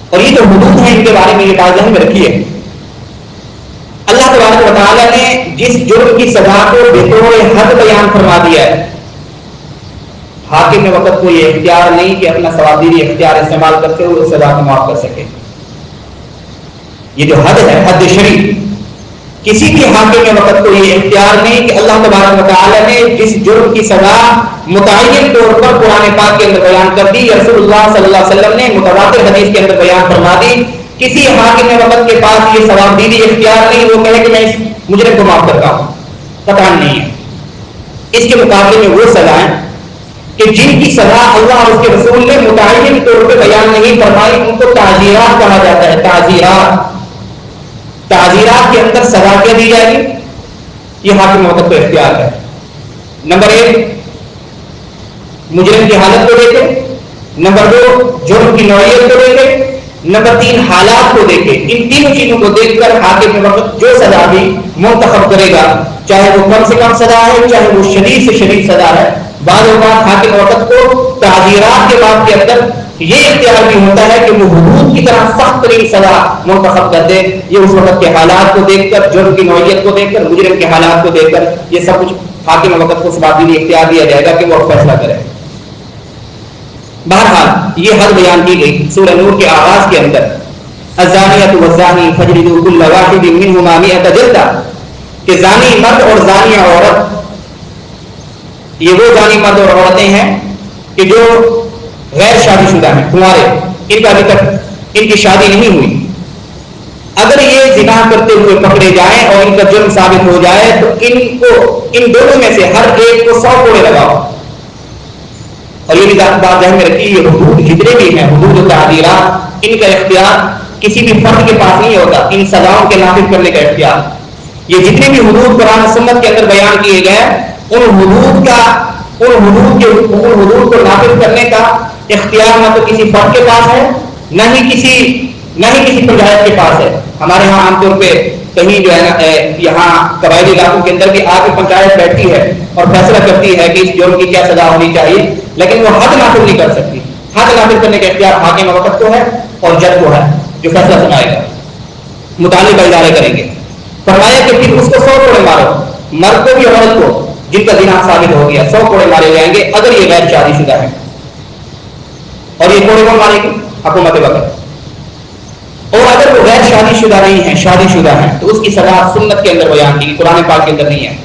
S1: اور یہ جو حدود ہیں ان کے بارے میں یہ بات ذہن میں رکھیے۔ اللہ تبارک و تعالیٰ نے جس جرم کی سزا کو بطور حد بیان فرما دیا ہے، حاکم میں وقت کو یہ اختیار نہیں کہ اپنا ثوابدیدی اختیار استعمال کرتے ہوئے اس سزا کو معاف کر سکے۔ یہ جو حد ہے، حد شرعی، کسی بھی حاکم میں وقت کو یہ اختیار نہیں کہ اللہ تبارک و تعالیٰ نے جس جرم کی سزا متعین طور پر قرآن پاک کے اندر بیان کر دی، رسول اللہ صلی اللہ علیہ وسلم نے متواتر حدیث کے اندر بیان فرما دی، کسی حاکم وقت کے پاس یہ ثوابدیدی اختیار نہیں وہ کہے کہ میں اس مجرم کو معاف کرتا ہوں، قطعاً نہیں ہے۔ اس کے مقابلے میں وہ سزائیں کہ جن کی سزا اللہ اور اس کے رسول نے متعین طور پہ بیان نہیں فرمائی، ان کو تعزیرات کہا جاتا ہے۔ تعزیرات کے اندر سزا کیا دی جائے گی، یہ حاکم وقت کو اختیار ہے۔ نمبر 1 مجرم کی حالت کو دیکھیں، نمبر 2 جرم کی نوعیت کو دیکھیں، نمبر 3 حالات کو دیکھے. ان تینوں چیزوں کو دیکھ کر حاکم وقت جو سزا بھی منتخب کرے گا، چاہے وہ کم سے کم سزا ہے چاہے وہ شدید سے شدید سزا ہے. بعض اوقات حاکم وقت کو تعزیرات کے بعد کے اندر یہ اختیار بھی ہوتا ہے کہ وہ حدود کی طرح سخت ترین سزا منتخب کر دے. یہ اس وقت کے حالات کو دیکھ کر، جرم کی نوعیت کو دیکھ کر، مجرم کے حالات کو دیکھ کر یہ سب کچھ حاکم وقت کو اس بات کے لیے اختیار دیا جائے گا کہ وہ فیصلہ کرے. بہرحال یہ حد بیان کی گئی سورہ نور کے آغاز کے اندر، الزانیۃ والزانی فاجلدوا کل واحد منہما 100 جلدہ، کہ زانی مرد اور زانیہ عورت، یہ وہ زانی مرد اور عورتیں ہیں کہ جو غیر شادی شدہ ہیں، کنوارے، ان کا ابھی تک ان کی شادی نہیں ہوئی. اگر یہ زنا کرتے ہوئے پکڑے جائیں اور ان کا جرم ثابت ہو جائے تو ان دونوں میں سے ہر ایک کو 100 کوڑے لگاؤ. اور یہ بھی بات ذہن میں رکھیے، یہ حدود جتنے بھی ہیں، حدود و تعزیرات، ان کا اختیار کسی بھی فرد کے پاس نہیں ہوتا. ان سزاؤں کے نافذ کرنے کا اختیار، یہ جتنے بھی حدود قرآن و سنت کے اندر بیان کیے گئے، ان حدود کو نافذ کرنے کا اختیار نہ تو کسی فرد کے پاس ہے، نہ ہی کسی پنچایت کے پاس ہے. ہمارے ہاں عام طور پہ کہیں جو ہے نا، یہاں قبائلی علاقوں کے اندر بھی آ کے پنچایت بیٹھتی ہے اور فیصلہ کرتی ہے کہ اس جرم کی کیا سزا ہونی چاہیے، لیکن وہ حد نافذ نہیں کر سکتی. حد نافذ کرنے کا اختیار حاکم وقت کو ہے اور جج کو ہے جو فیصلہ سنائے گا، متعلقہ ادارے کریں گے. فرمایا کہ پھر اس کو 100 کوڑے مارو، مرد کو بھی عورت کو جن کا زنا ثابت ہو گیا 100 کوڑے مارے جائیں گے اگر یہ غیر شادی شدہ ہے. اور یہ کوڑے کون مارے گی؟ حکومت وقت. اور اگر وہ غیر شادی شدہ نہیں ہے، شادی شدہ ہے، تو اس کی سزا سنت کے اندر بیان کی، قرآن پاک کے اندر نہیں ہے،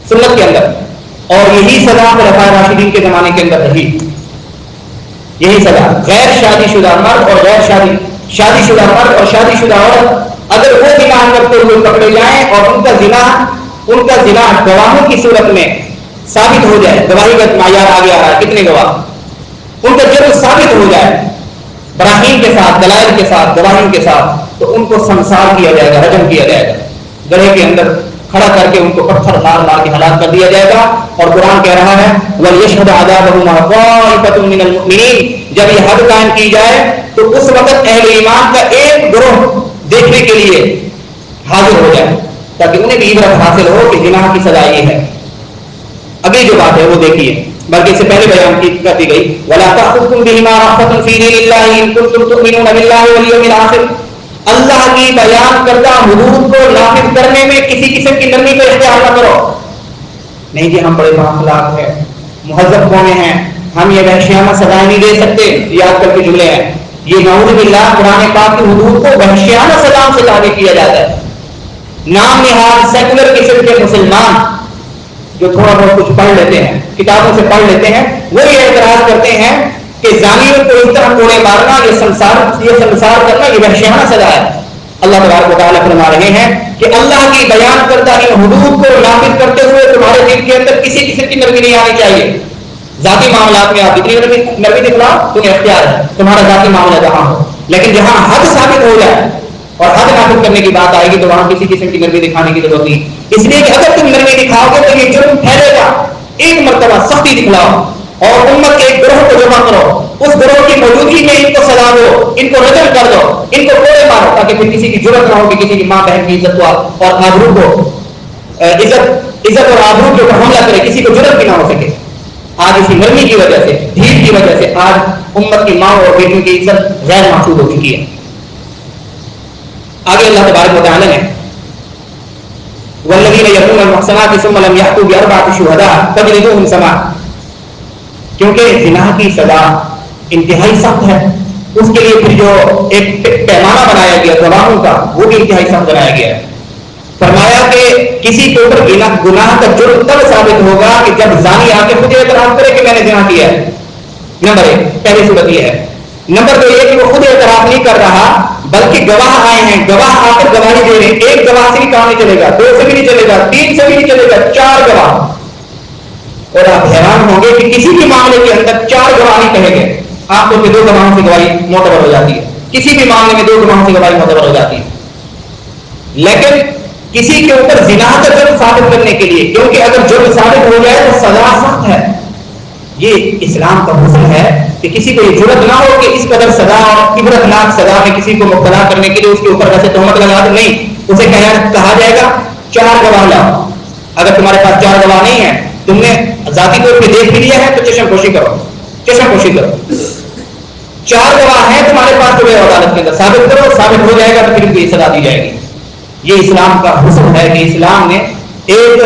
S1: سنت کے اندر. اور یہی سزا خلفائے راشدین کے زمانے کے اندر رہی. یہی سزا غیر شادی شدہ مرد اور شادی شدہ مرد اور شادی شدہ عورت اگر وہ زنا کرتے ہوئے پکڑے جائیں اور ان کا زنا گواہوں کی صورت میں ثابت ہو جائے، گواہی کا معیار آگے آ رہا ہے، کتنے گواہ، ان کا جرم ثابت ہو جائے براہین کے ساتھ، دلائل کے ساتھ، گواہین کے ساتھ، تو ان کو سنسار کیا جائے گا، رجم کیا جائے گا، گڑھے کے اندر کھڑا کر کے ان کو پتھر مار کے ہلاک کر دیا جائے گا. اور قرآن کہہ رہا ہے وَلْيَشْهَدْ عَذَابَهُمَا طَائِفَةٌ مِّنَ الْمُؤْمِنِينَ، جب یہ حد قائم کی جائے تو اس وقت اہل ایمان کا ایک گروہ دیکھنے کے لیے حاضر ہو جائے تاکہ انہیں بھی عبرت حاصل ہو کہ زنا کی سزا یہ ہے. اگلی جو بات ہے وہ دیکھیے، بلکہ اس سے پہلے بیان کر دی گئی وَلَا تَأْخُذْكُمْ بِهِمَا رَأْفَةٌ فِي دِينِ اللَّهِ إِن كُنتُمْ تُؤْمِنُونَ بِاللَّهِ وَالْيَوْمِ الْآخِرِ. اللہ کی بیان کردہ حدود کو نافذ کرنے میں کسی قسم کی نرمی کا اختیار نہ کرو. نہیں جی ہم بڑے بااخلاق ہیں، مہذب قومیں ہیں، ہم یہ وحشیانہ سزائیں نہیں دے سکتے، یہ آج کل کے جملے ہیں. یہ نعوذ باللہ قرآن پاک کی حدود کو وحشیانہ سزاؤں سے تعبیر کیا جاتا ہے. نام نہاد سیکولر قسم کے مسلمان جو تھوڑا بہت کچھ پڑھ لیتے ہیں، کتابوں سے پڑھ لیتے ہیں، وہ یہ اعتراض کرتے ہیں کہ زانیوں کو اس طرح کوڑے مارنا، یہ سنسار کرنا، یہ وحشیانہ سزا ہے. اللہ تبارک و تعالیٰ فرما رہے ہیں کہ اللہ کی بیان کردہ ان حدود کو نافذ کرتے ہوئے تمہارے دل کے اندر کسی قسم کی نرمی نہیں آنی چاہیے. ذاتی معاملات میں آپ جتنی نرمی دکھلاؤ تمہیں اختیار ہے، تمہارا ذاتی معاملہ جہاں ہو، لیکن جہاں حد ثابت ہو جائے اور حد نافذ کرنے کی بات آئے گی تو وہاں کسی قسم کی نرمی دکھانے کی ضرورت نہیں. اس لیے کہ اگر تم نرمی دکھاؤ گے تو یہ جرم پھیلے گا. ایک مرتبہ سختی دکھلاؤ اور امت کے ایک گروہ کو جمع کرو، اس گروہ کی موجودگی میں ان کو سزا دو، ان کو رجم کر دو، ان کو کوڑے مارو تاکہ پھر کسی کی ضرورت نہ ہو کہ کسی کی ماں بہن کی عزت اور آبرو کو عزت اور آبرو کے اوپر حملہ کرے، کسی کو ضرورت بھی نہ ہو سکے. آج اسی نرمی کی وجہ سے، ڈھیل کی وجہ سے آج امت کی ماں اور بیٹیوں کی عزت غیر محفوظ ہو چکی ہے. آگے اللہ تبارک و تعالی نے والذین یرمون المحصنات ثم لم یأتوا بأربعة شہداء فاجلدوہم 100. کیونکہ زنا کی سزا انتہائی سخت ہے، اس کے لیے پھر جو ایک پیمانہ بنایا گیا گواہوں کا وہ بھی انتہائی سخت بنایا گیا ہے. فرمایا کہ کسی کے اوپر گناہ کا جرم تب ثابت ہوگا کہ جب زانی آ کے خود اعتراف کرے کہ میں نے زنا کیا ہے. نمبر 1 پہلی صورت یہ ہے. نمبر 2 یہ کہ وہ خود اعتراف نہیں کر رہا بلکہ گواہ آئے ہیں، گواہ آ کر گواہی دے رہے ہیں. ایک گواہ سے بھی کام نہیں چلے گا، 2 سے بھی نہیں چلے گا، 3 سے بھی نہیں چلے گا، 4 گواہ. اور آپ حیران ہوں گے کہ کسی بھی معاملے کے اندر 4 گواہ نہیں کہے گئے. آپ کو 2 گواہوں سے گواہی معتبر ہو جاتی ہے، کسی بھی معاملے میں 2 گواہوں سے گواہی معتبر ہو جاتی ہے. لیکن کسی کے اوپر زنا کا جرم ثابت کرنے کے لیے، کیونکہ اگر جرم ثابت ہو جائے تو سزا سخت ہے. یہ اسلام کا حسن ہے کہ کسی کو یہ جرت نہ ہو کہ اس قدر سزا اور عبرتناک سزا میں کسی کو مبتلا کرنے کے لیے اس کے اوپر ویسے تہمت لگا دے. نہیں, اسے کہا جائے گا 4 گواہ لاؤ. اگر تمہارے پاس 4 گواہ نہیں ہے, تم نے ذاتی طور پہ دیکھ بھی لیا ہے, تو چشم پوشی کرو. 4 گواہ ہیں تمہارے پاس, تو عدالت کے اندر ثابت کرو, ثابت ہو جائے گا تو پھر ان کو سزا دی جائے گی. یہ اسلام کا حسن ہے کہ اسلام نے ایک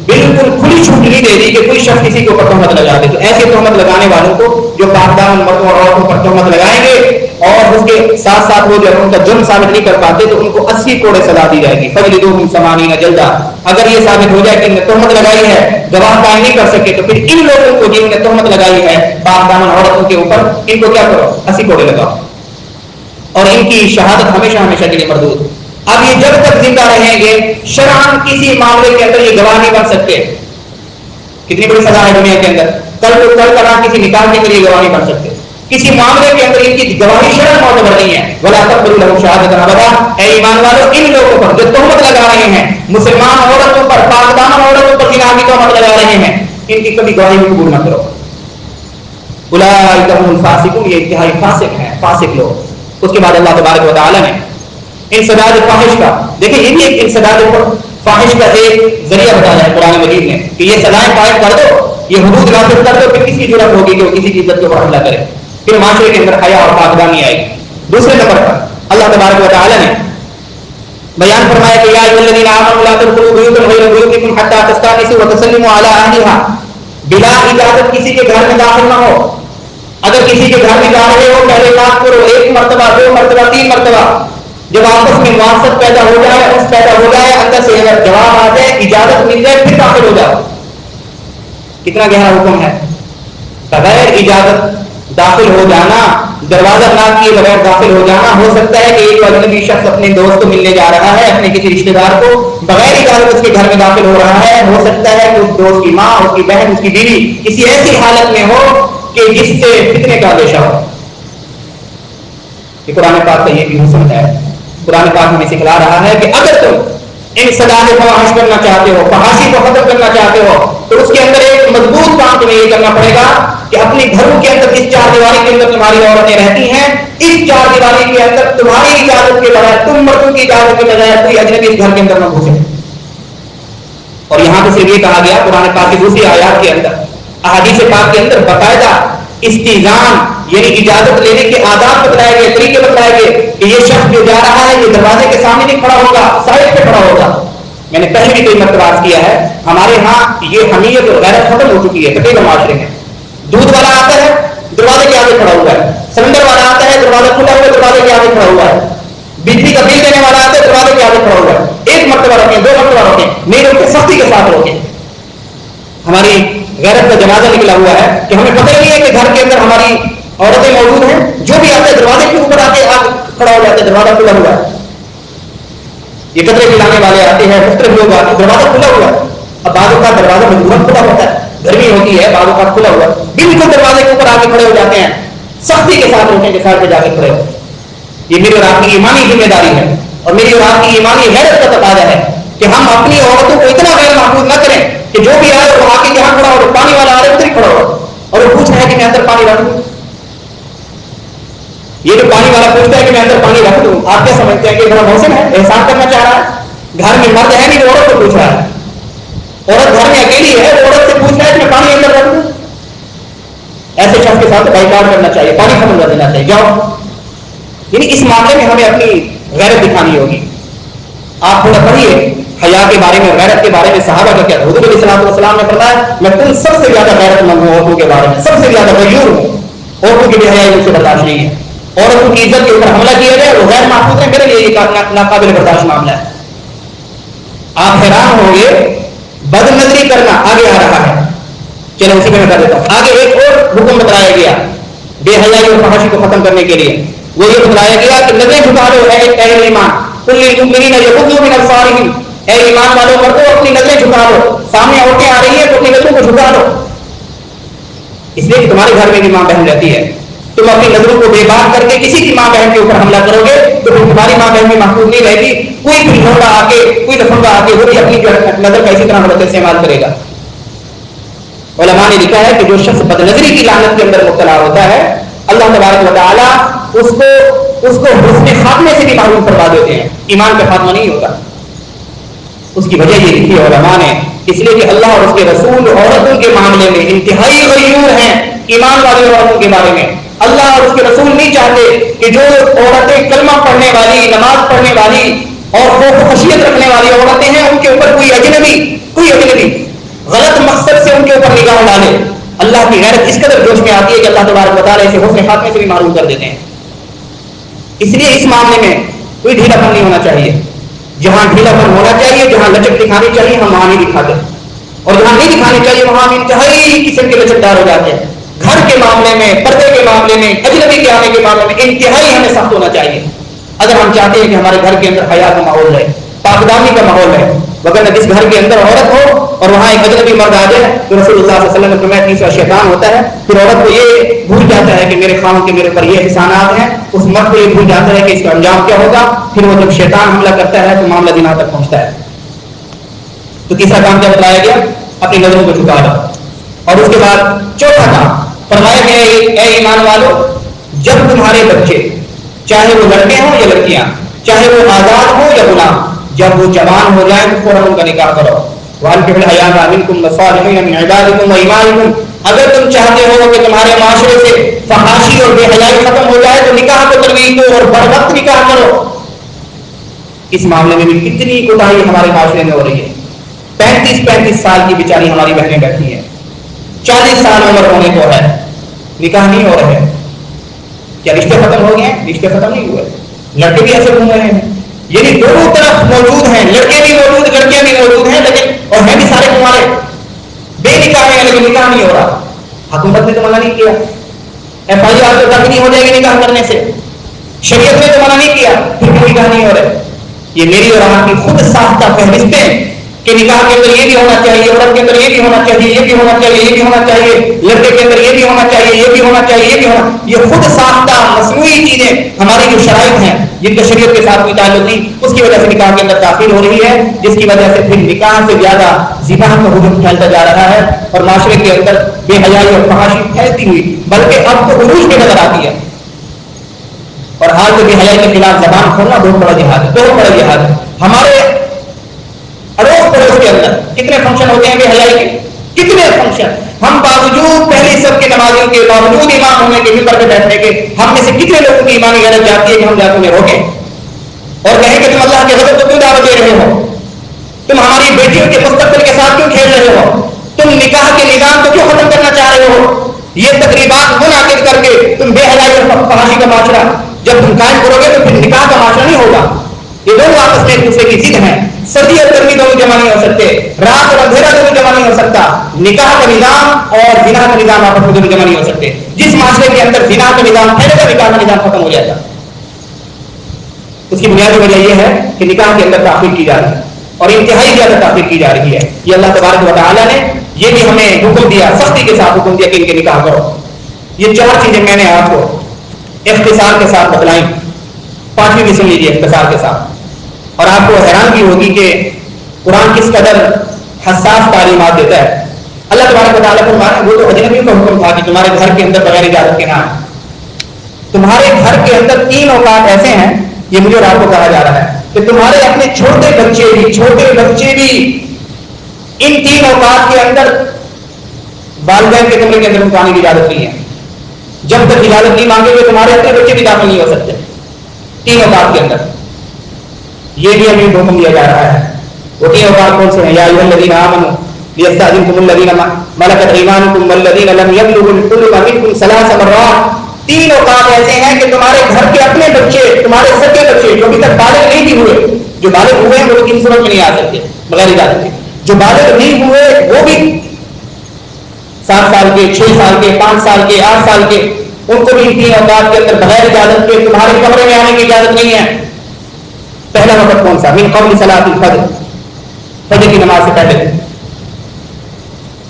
S1: بالکل کھلی چھوٹ نہیں دے دی کہ کوئی شخص کسی کے اوپر تہمت لگا دے. تو ایسے تہمت لگانے والوں کو جو پاکدامن مردوں اور عورتوں پر تہمت لگائیں گے اور اس کے ساتھ ساتھ وہ جب ان کا جرم ثابت نہیں کر پاتے تو ان کو 80 کوڑے سزا دی جائے گی. فجلدوہم 80 جلدہ. اگر یہ ثابت ہو جائے کہ انہوں نے تہمت لگائی ہے, گواہ قائم نہیں کر سکے, تو پھر ان لوگوں کو جنہوں نے تہمت لگائی ہے پاکدامن عورتوں کے اوپر, ان کو کیا کرو, 80 کوڑے لگاؤ اور ان کی شہادت ہمیشہ ہمیشہ کے لیے مردود. اب یہ جب تک زندہ رہیں گے شرعاً کسی معاملے کے اندر یہ گواہ نہیں بن سکتے. کتنی بڑی سزا ہے دنیا کے اندر. کل کرنا کسی نکاح کے لیے گواہ نہیں بن سکتے. کسی معاملے کے اندر ان کی گواہی شرعاً معتبر نہیں ہے. ولا تقبلوا لهم شهادة ابدا. اے ایمان والو, ان لوگوں پر جو تہمت لگا رہے ہیں, مسلمان عورتوں پر, پاکدامن عورتوں پر زنا کی تہمت لگا رہے ہیں, ان کی کبھی گواہی قبول نہ کرو. اولئک هم الفاسقون, یہ انتہائی فاسق ہیں, فاسق لوگ. اس کے بعد اللہ تبارک و تعالی نے انسداد فاحش کا, دیکھیں یہ بھی ایک انسداد فاحش کا ایک ذریعہ بتایا ہے قرآن مجید نے کہ یہ سزائیں قائم کر دو, یہ حدود نافذ کر دو, پھر کس کی ضرورت ہوگی کہ وہ کسی کی عزت کے اوپر حملہ کرے, پھر معاشرے کے اندر حیا اور پاکدامی آئے گی. دوسرے نمبر پر اللہ تبارک و تعالی نے بیان فرمایا کہ یا ایھا الذین آمنوا لا تدخلوا بیوتا غیر بیوتکم حتی تستأنسوا وتسلموا علی اہلھا. بلا اجازت کسی کے گھر میں داخل نہ ہو. اگر کسی کے گھر میں جا رہے ہو, پہلے بات کرو, 1 مرتبہ 2 مرتبہ 3 مرتبہ. جب آپس میں معاشرت پیدا ہو جائے, اندر سے اگر جواب آ جائے, اجازت مل جائے, پھر داخل ہو جاؤ. کتنا گہرا حکم ہے. بغیر اجازت داخل ہو جانا, دروازہ نہ کیے بغیر داخل ہو جانا. ہو سکتا ہے کہ ایک اجنبی شخص اپنے دوست کو ملنے جا رہا ہے, اپنے کسی رشتے دار کو, بغیر اجازت اس کے گھر میں داخل ہو رہا ہے. ہو سکتا ہے کہ اس دوست کی ماں, اس کی بہن, اس کی بیوی کسی ایسی حالت میں ہو کہ جس سے فتنے کا اندیشہ ہو. یہ قرآن پاک کا یہ بھی حسن ہے. قرآن پاک ہمیں سکھلا رہا ہے کہ اگر تم انسداد فواحش کرنا چاہتے ہو, فحاشی کو ختم کرنا چاہتے ہو, تو اس کے اندر ایک مضبوط کام تمہیں یہ کرنا پڑے گا کہ اپنے گھروں کے اندر, اس 4 دیواری کے اندر تمہاری عورتیں رہتی ہیں, اس 4 دیواری کے اندر تمہاری اجازت کے بغیر, تم مردوں کی اجازت کے بغیر کوئی اجنبی اس گھر کے اندر نہ گھسے. اور یہاں پہ صرف یہ کہا گیا قرآن پاک کی دوسری آیات کے اندر, احادیث پاک کے اندر باقاعدہ استئذان یعنی اجازت لینے کے آداب بتلائے گئے, طریقے بتلائے گئے کہ یہ شخص جو جا رہا ہے یہ دروازے کے سامنے نہیں کھڑا ہوگا, سائڈ پہ کھڑا ہوگا. میں نے پہلے بھی کئی مرتبہ عرض کیا ہے, ہمارے ہاں یہ حمیت اور غیرت ختم ہو چکی ہے تقریباً معاشرے میں. دودھ والا آتا ہے, دروازے کے آگے کھڑا ہوا ہے. سلنڈر والا آتا ہے, دروازہ کھلا ہوا ہے, دروازے کے آگے کھڑا ہوا ہے. بجلی کا بل دینے والا آتا ہے, دروازے کے آگے کھڑا ہوا ہے. 1 مرتبہ روکیں, 2 مرتبہ روکیں, نہیں روکیں, سختی کے ساتھ روکیں. ہماری غیرت کا جنازہ نکلا ہوا ہے کہ ہمیں پتہ ہی نہیں ہے کہ گھر کے اندر ہماری عورتیں موجود ہیں. جو بھی آتے ہیں دروازے کے اوپر آتے کھڑا ہو جاتے ہیں, دروازہ کھلا ہوا ہے. یہ کترے پلانے والے آتے ہیں, مختلف لوگ آتے ہیں, دروازہ کھلا ہوا ہے. اب بعضوں کا دروازہ مجبوراً کھلا ہوتا ہے, گرمی ہوتی ہے, بعضوں کا کھلا ہوا ہے, بالکل دروازے کے اوپر آ کے کھڑے ہو جاتے ہیں. سختی کے ساتھ روکیں کے ساتھ پہ جا کے کھڑے ہو. یہ میری اور آپ کی ایمانی ذمہ داری ہے, اور میری اور آپ کی ایمانی غیرت کا تقاضا ہے کہ ہم اپنی عورتوں کو اتنا غیر محفوظ نہ کریں کہ جو بھی آئے وہ آ کے جہاں کھڑا ہو, پانی والا آ رہا ہے ادھر ہی کھڑا ہو, اور وہ پوچھ رہا ہے کہ میں اندر پانی رکھ دوں. یہ جو پانی والا پوچھتا ہے کہ میں اندر پانی رکھ دوں, آپ کیا سمجھتے ہیں کہ بڑا محسن ہے, احسان کرنا چاہ رہا ہے؟ گھر میں مرد ہے نہیں, وہ عورت کو پوچھ رہا ہے. عورت گھر میں اکیلی ہے, وہ عورت سے پوچھ رہا ہے کہ میں پانی اندر رکھ دوں. ایسے شخص کے ساتھ بائیکاٹ کرنا چاہیے, پانی ختم کر دینا چاہیے, جاؤ. یعنی اس معاملے میں ہمیں اپنی غیرت دکھانی ہوگی. آپ تھوڑا پڑھیے حیا کے بارے میں, غیرت کے بارے میں صحابہ کا کیا تھا. حضور علیہ السلام نے فرمایا میں تم سب سے زیادہ غیرت مند ہوں عورتوں کے بارے میں, سب سے زیادہ غیور ہوں. عورتوں کی بے حیائی مجھ سے برداشت نہیں ہے. عورتوں کی عزت کے اوپر حملہ کیا جائے وہ غیر محفوظ ہے, میرے لیے یہ ناقابل برداشت معاملہ ہے. آپ حیران ہوں گے, بد نظری کرنا آگے آ رہا ہے. چلو اسی میں کر دیتا ہوں. آگے ایک اور حکم بتایا گیا بے حیائی اور فحاشی کو ختم کرنے کے لیے. وہ یہ بتایا گیا کہ نظریں جھکا لو اے ایمان, قل للمؤمنین یغضوا من ابصارہم, اے ایمان والوں مردوں اپنی نظریں جھکا لو. سامنے عورتیں آ رہی ہیں تو اپنی نظروں کو جھکا لو, اس لیے کہ تمہارے گھر میں بھی ماں بہن رہتی ہے. تم اپنی نظروں کو بے بات کر کے کسی کی ماں بہن کے اوپر حملہ کرو گے تو پھر تمہاری ماں بہن بھی محفوظ نہیں رہے گی. کوئی بھی لوٹا آ کے, کوئی لفنگا آ کے وہ بھی اپنی نظر کا اسی طرح غلط استعمال کرے گا. علماء نے لکھا ہے کہ جو شخص بدنظری کی لعنت کے اندر مبتلا ہوتا ہے اللہ تبارک و تعالیٰ اس کو حسن خاتمے سے بھی محروم فرما دیتے ہیں، ایمان کا خاتمہ نہیں ہوتا۔ اس کی وجہ یہ لکھی ہے علماء نے، اس لیے کہ اللہ اور اس کے رسول عورتوں کے معاملے میں انتہائی غیور ہیں۔ ایمان والی عورتوں کے بارے میں اللہ اور اس کے رسول نہیں چاہتے کہ جو عورتیں کلمہ پڑھنے والی، نماز پڑھنے والی اور خوف و خشیت رکھنے والی عورتیں ہیں ان کے اوپر کوئی اجنبی غلط مقصد سے ان کے اوپر نگاہ ڈالے۔ اللہ کی غیرت اس قدر جوش میں آتی ہے کہ اللہ تبارک و تعالیٰ اسے حسن خاتمے سے بھی محروم کر دیتے ہیں۔ اس لیے اس معاملے میں کوئی ڈھیلا پن نہیں ہونا چاہیے۔ جہاں ڈھیلا پن ہونا چاہیے، جہاں لچک دکھانی چاہیے، ہم وہاں نہیں دکھاتے، اور جہاں نہیں دکھانی چاہیے وہاں ہم انتہائی قسم کے لچکدار ہو جاتے ہیں۔ گھر کے معاملے میں، پردے کے معاملے میں، اجنبی کے آنے کے معاملے میں انتہائی ہمیں سخت ہونا چاہیے اگر ہم چاہتے ہیں کہ ہمارے گھر کے اندر حیا کا ماحول رہے، پاکدامنی کا ماحول رہے۔ وگرنہ جس گھر کے اندر عورت ہو اور وہاں ایک اجنبی مرد آ جائے تو رسول اللہ صلی اللہ علیہ وسلم نے فرمایا تیسرا شیطان ہوتا ہے۔ پھر عورت کو یہ بھول جاتا ہے کہ میرے خاوند کے میرے اوپر یہ احسانات ہیں، اس مرد کو یہ بھول جاتا ہے کہ اس کا انجام کیا ہوگا۔ پھر وہ جب شیطان حملہ کرتا ہے تو معاملہ زنا تک پہنچتا ہے۔ تو تیسرا کام کیا بتایا گیا؟ اپنی نظروں کو جھکا دو۔ اور اس کے بعد چوتھا کام فرمایا گیا اے ایمان والو، جب تمہارے بچے چاہے وہ لڑکے ہوں یا لڑکیاں، چاہے وہ آزاد ہوں یا غلام، جب وہ جوان ہو جائیں تو فوراً ان کا نکاح کرو۔ وَأَنكِحُوا الْأَيَامَ مِنكُمْ وَالصَّالِحِينَ مِنْ عِبَادِكُمْ وَإِمَائِكُمْ، اگر تم چاہتے ہو کہ تمہارے معاشرے سے فحاشی اور بے حیائی ختم ہو جائے تو نکاح کو ترغیب دو اور بر وقت نکاح کرو۔ اس معاملے میں بھی کتنی کوتاہی ہمارے معاشرے میں ہو رہی ہے۔ 35 سال کی بیچاری ہماری بہنیں بیٹھی ہیں، 40 سال عمر ہونے کو ہے، نکاح نہیں ہو رہے۔ کیا رشتے ختم ہو گئے؟ رشتے ختم نہیں ہوئے، لڑکے بھی ایسے گھوم رہے ہیں، یعنی دونوں طرف موجود ہیں، لڑکے بھی موجود، لڑکیاں بھی موجود ہیں، لیکن اور ہیں بھی سارے کمارے، بے نکاح ہیں لیکن نکاح نہیں ہو رہا۔ حکومت نے تو منع نہیں کیا، FIR تو درج نہیں ہو جائے گی نکاح کرنے سے، شریعت نے تو منع نہیں کیا، پھر بھی نکاح نہیں ہو رہے۔ یہ میری اور آپ کی خود ساختہ فہرستیں کہ نکاح کے اندر یہ بھی ہونا چاہیے، عورت کے اندر یہ بھی ہونا چاہیے، یہ بھی ہونا چاہیے، یہ بھی ہونا چاہیے، لڑکے کے اندر یہ بھی ہونا چاہیے، یہ بھی ہونا چاہیے، یہ بھی ہونا، یہ خود ساختہ مصنوعی چیزیں ہماری جو شرائط ہیں جن کا شریعت کے ساتھ کوئی تعلق نہیں، اس کی وجہ سے نکاح کے اندر تاخیر ہو رہی ہے، جس کی وجہ سے پھر نکاح سے زیادہ زنا کا ہجوم پھیلتا جا رہا ہے اور معاشرے کے اندر بے حیائی اور فحاشی پھیلتی ہوئی بلکہ اب تو عروج پہ نظر آتی ہے۔ اور حال میں بے حیائی کے خلاف زبان کھولنا بہت بڑا جہاد ہے، بہت بڑا جہاد ہے۔ ہمارے اڑوس پڑوس کے اندر کتنے فنکشن ہوتے ہیں بے حیائی کے، کتنے فنکشن، ہم باوجود پہلی سب کے نمازیوں کے باوجود امام ہونے کے ممبر پہ بیٹھنے کے ہم میں سے کتنے لوگوں کی ایمانی غیرت جاتی ہے کہ ہم جاتے میں روکیں اور کہیں کہ تم اللہ کے غضب کو کیوں دعوت دے رہے ہو، تم ہماری بیٹیوں کے مستقبل کے ساتھ کیوں کھیل رہے ہو، تم نکاح کے نظام کو کیوں ختم کرنا چاہ رہے ہو، یہ تقریبات منعقد کر کے تم بے حیائی اور فحاشی کا معاشرہ جب تم قائم کرو گے تو پھر نکاح کا معاشرہ نہیں ہوگا۔ یہ دونوں آپس میں ایک دوسرے کی ضد ہیں، سردی اور گرمی دونوں جمع نہیں ہو سکتے، رات اور اندھیرا دونوں جمع نہیں ہو سکتا، نکاح کا نظام اور زنا کا نظام آپس میں دونوں جمع نہیں ہو سکتے۔ جس معاشرے کے اندر زنا کا نظام پھیلے گا نکاح کا نظام ختم ہو جائے گا۔ اس کی بنیادی وجہ یہ ہے کہ نکاح کے اندر تاخیر کی جا رہی ہے اور انتہائی زیادہ تاخیر کی جا رہی ہے۔ یہ اللہ تبارک و تعالیٰ نے یہ بھی ہمیں حکم دیا، سختی کے ساتھ حکم دیا کہ ان کے نکاح کرو۔ یہ 4 چیزیں میں نے آپ کو اختصار کے ساتھ بتلائیں، 5ویں بھی سن لیجیے اختصار کے ساتھ، اور آپ کو حیرانگی ہوگی کہ قرآن کس قدر حساس تعلیمات دیتا ہے۔ اللہ تبارک و تعالیٰ فرماتا ہے وہ تو اجنبیوں کا حکم تھا کہ تمہارے گھر کے اندر بغیر اجازت کے نہ آئے، تمہارے گھر کے اندر 3 اوقات ایسے ہیں، یہ مجھے اور آپ کو کہا جا رہا ہے کہ تمہارے اپنے چھوٹے بچے بھی ان 3 اوقات کے اندر والدین کے کمرے کے اندر پانے کی اجازت نہیں ہے۔ جب تک اجازت نہیں مانگے ہوئے تمہارے اپنے بچے بھی داخل نہیں ہو سکتے 3 اوقات کے اندر۔ یہ بھی ہمیں حکم دیا جا رہا ہے۔ وہ 3 اوقات کون سے ہیں؟ یا ایھا الذین آمنوا لیستأذنکم الذین ملکت ایمانکم والذین لم یبلغوا الحلم منکم 3 مرات۔ 3 اوقات ایسے ہیں کہ تمہارے گھر کے اپنے بچے، تمہارے سگے بچے جو ابھی تک بالغ نہیں بھی ہوئے، جو بالغ ہوئے ہیں وہ کسی صورت میں نہیں آ سکتے بغیر اجازت کے، جو بالغ نہیں ہوئے وہ بھی 7 سال کے، 6 سال کے، 5 سال کے، 8 سال کے، ان کو بھی 3 اوقات کے اندر بغیر اجازت کے تمہارے کمرے میں آنے کی اجازت نہیں ہے۔ پہلا وقت کون سا؟ من قبل صلاۃ الفجر، فجر کی نماز سے پہلے۔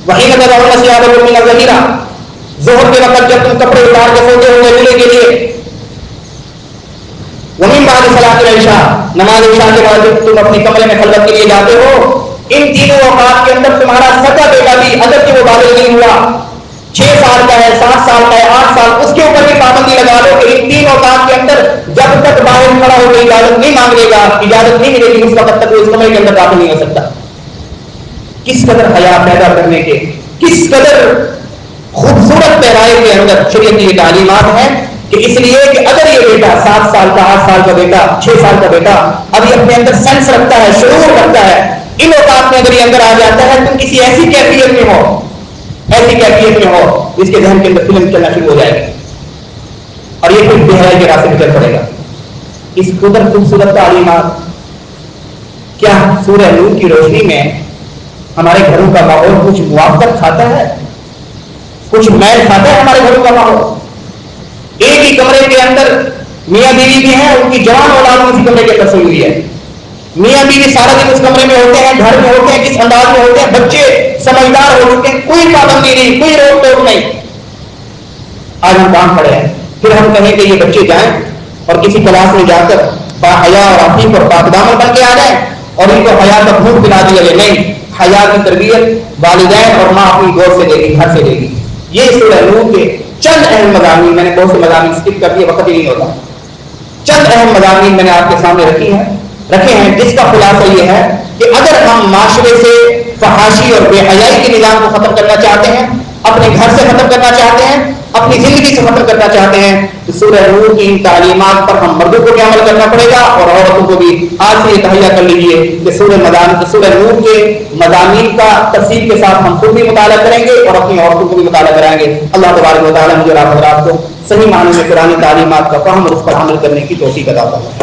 S1: وحین تضعون ثیابکم من الظہیرہ، ظہر کے وقت جب تم کپڑے اتار کے سوتے ہو غسل کے لیے۔ ومن بعد صلاۃ العشاء، نماز عشاء کے بعد جب تم اپنے کمرے میں خلوت کے لیے جاتے ہو۔ ان تینوں اوقات کے اندر تمہارا سگا بیٹا بھی اگر کہ وہ بالغ نہیں ہوا، 6 سال کا ہے، 7 سال کا ہے، 8 سال، اس کے اوپر بھی پابندی لگا لو کہ ان 3 اوقات کے اندر جب تک باہر کھڑا ہو کے اجازت نہیں مانگ لے گا، اجازت نہیں ملے گی، اس وقت تک وہ اس کمرے کے اندر داخل نہیں ہو سکتا۔ کس قدر حیا پیدا کرنے کے، کس قدر خوبصورت پہنائے کے اندر شریعت کی یہ تعلیمات ہیں کہ اس لیے کہ اگر یہ بیٹا 7 سال کا، 8 سال کا بیٹا، 6 سال کا بیٹا ابھی اپنے اندر سینس رکھتا ہے، شعور رکھتا ہے، ان اوقات میں اگر یہ اندر آ جاتا ہے تو کسی ایسی کیفیت میں ہو، ایسی کیفیت میں ہو جس کے ذہن کے اندر فلم چلنا شروع ہو جائے گی اور یہ پھر بے حیائی کے راستے پہ چل پڑے گا۔ اس قدر خوبصورت تعلیمات کیا سورہ نور کی روشنی میں ہمارے گھروں کا ماحول کچھ موافقت کھاتا ہے، کچھ میل کھاتا ہے ہمارے گھروں کا ماحول؟ ایک ہی کمرے کے اندر میاں بیوی بھی ہیں، ان کی جوان اولاد اسی کمرے کے اندر سوئی ہوئی ہے، میاں بیوی سارا دن اس کمرے میں ہوتے ہیں، گھر میں ہوتے ہیں، کس انداز میں ہوتے ہیں، بچے سمجھدار ہو چکے ہیں، کوئی پابندی نہیں، کوئی روک ٹوک نہیں۔ آج ہم کام پڑے ہیں، پھر ہم کہیں کہ یہ بچے جائیں اور کسی کلاس میں جا کر باحیا اور عفیف اور پاکدامن بن کے آ جائیں اور ان کو حیا کا بھوک پلا دیا جائے۔ نہیں، حیا کی تربیت والدین اور ماں اپنی گود سے دے گی، گھر سے دے گی۔ یہ سورہ نور کے چند اہم مضامین، میں نے بہت سے مضامین اسکپ کر دیے، وقت ہی نہیں ہوتا، چند اہم مضامین میں نے آپ کے سامنے رکھے ہیں جس کا خلاصہ یہ ہے کہ اگر ہم معاشرے سے فحاشی اور بے حیائی کے نظام کو ختم کرنا چاہتے ہیں، اپنے گھر سے ختم کرنا چاہتے ہیں، اپنی زندگی سے ختم کرنا چاہتے ہیں، تو سورہ نور کی ان تعلیمات پر ہم مردوں کو بھی عمل کرنا پڑے گا اور عورتوں کو بھی آج سے یہ تہیہ کر لیجیے کہ سورہ نور کے مضامین کا تفصیل کے ساتھ ہم خود بھی مطالعہ کریں گے اور اپنی عورتوں کو بھی مطالعہ کرائیں گے۔ اللہ تبارک و تعالیٰ مجھے اور آپ حضرات کو صحیح معنی میں قرآن تعلیمات کا فہم اور اس پر عمل کرنے کی توفیق عطا فرمائے۔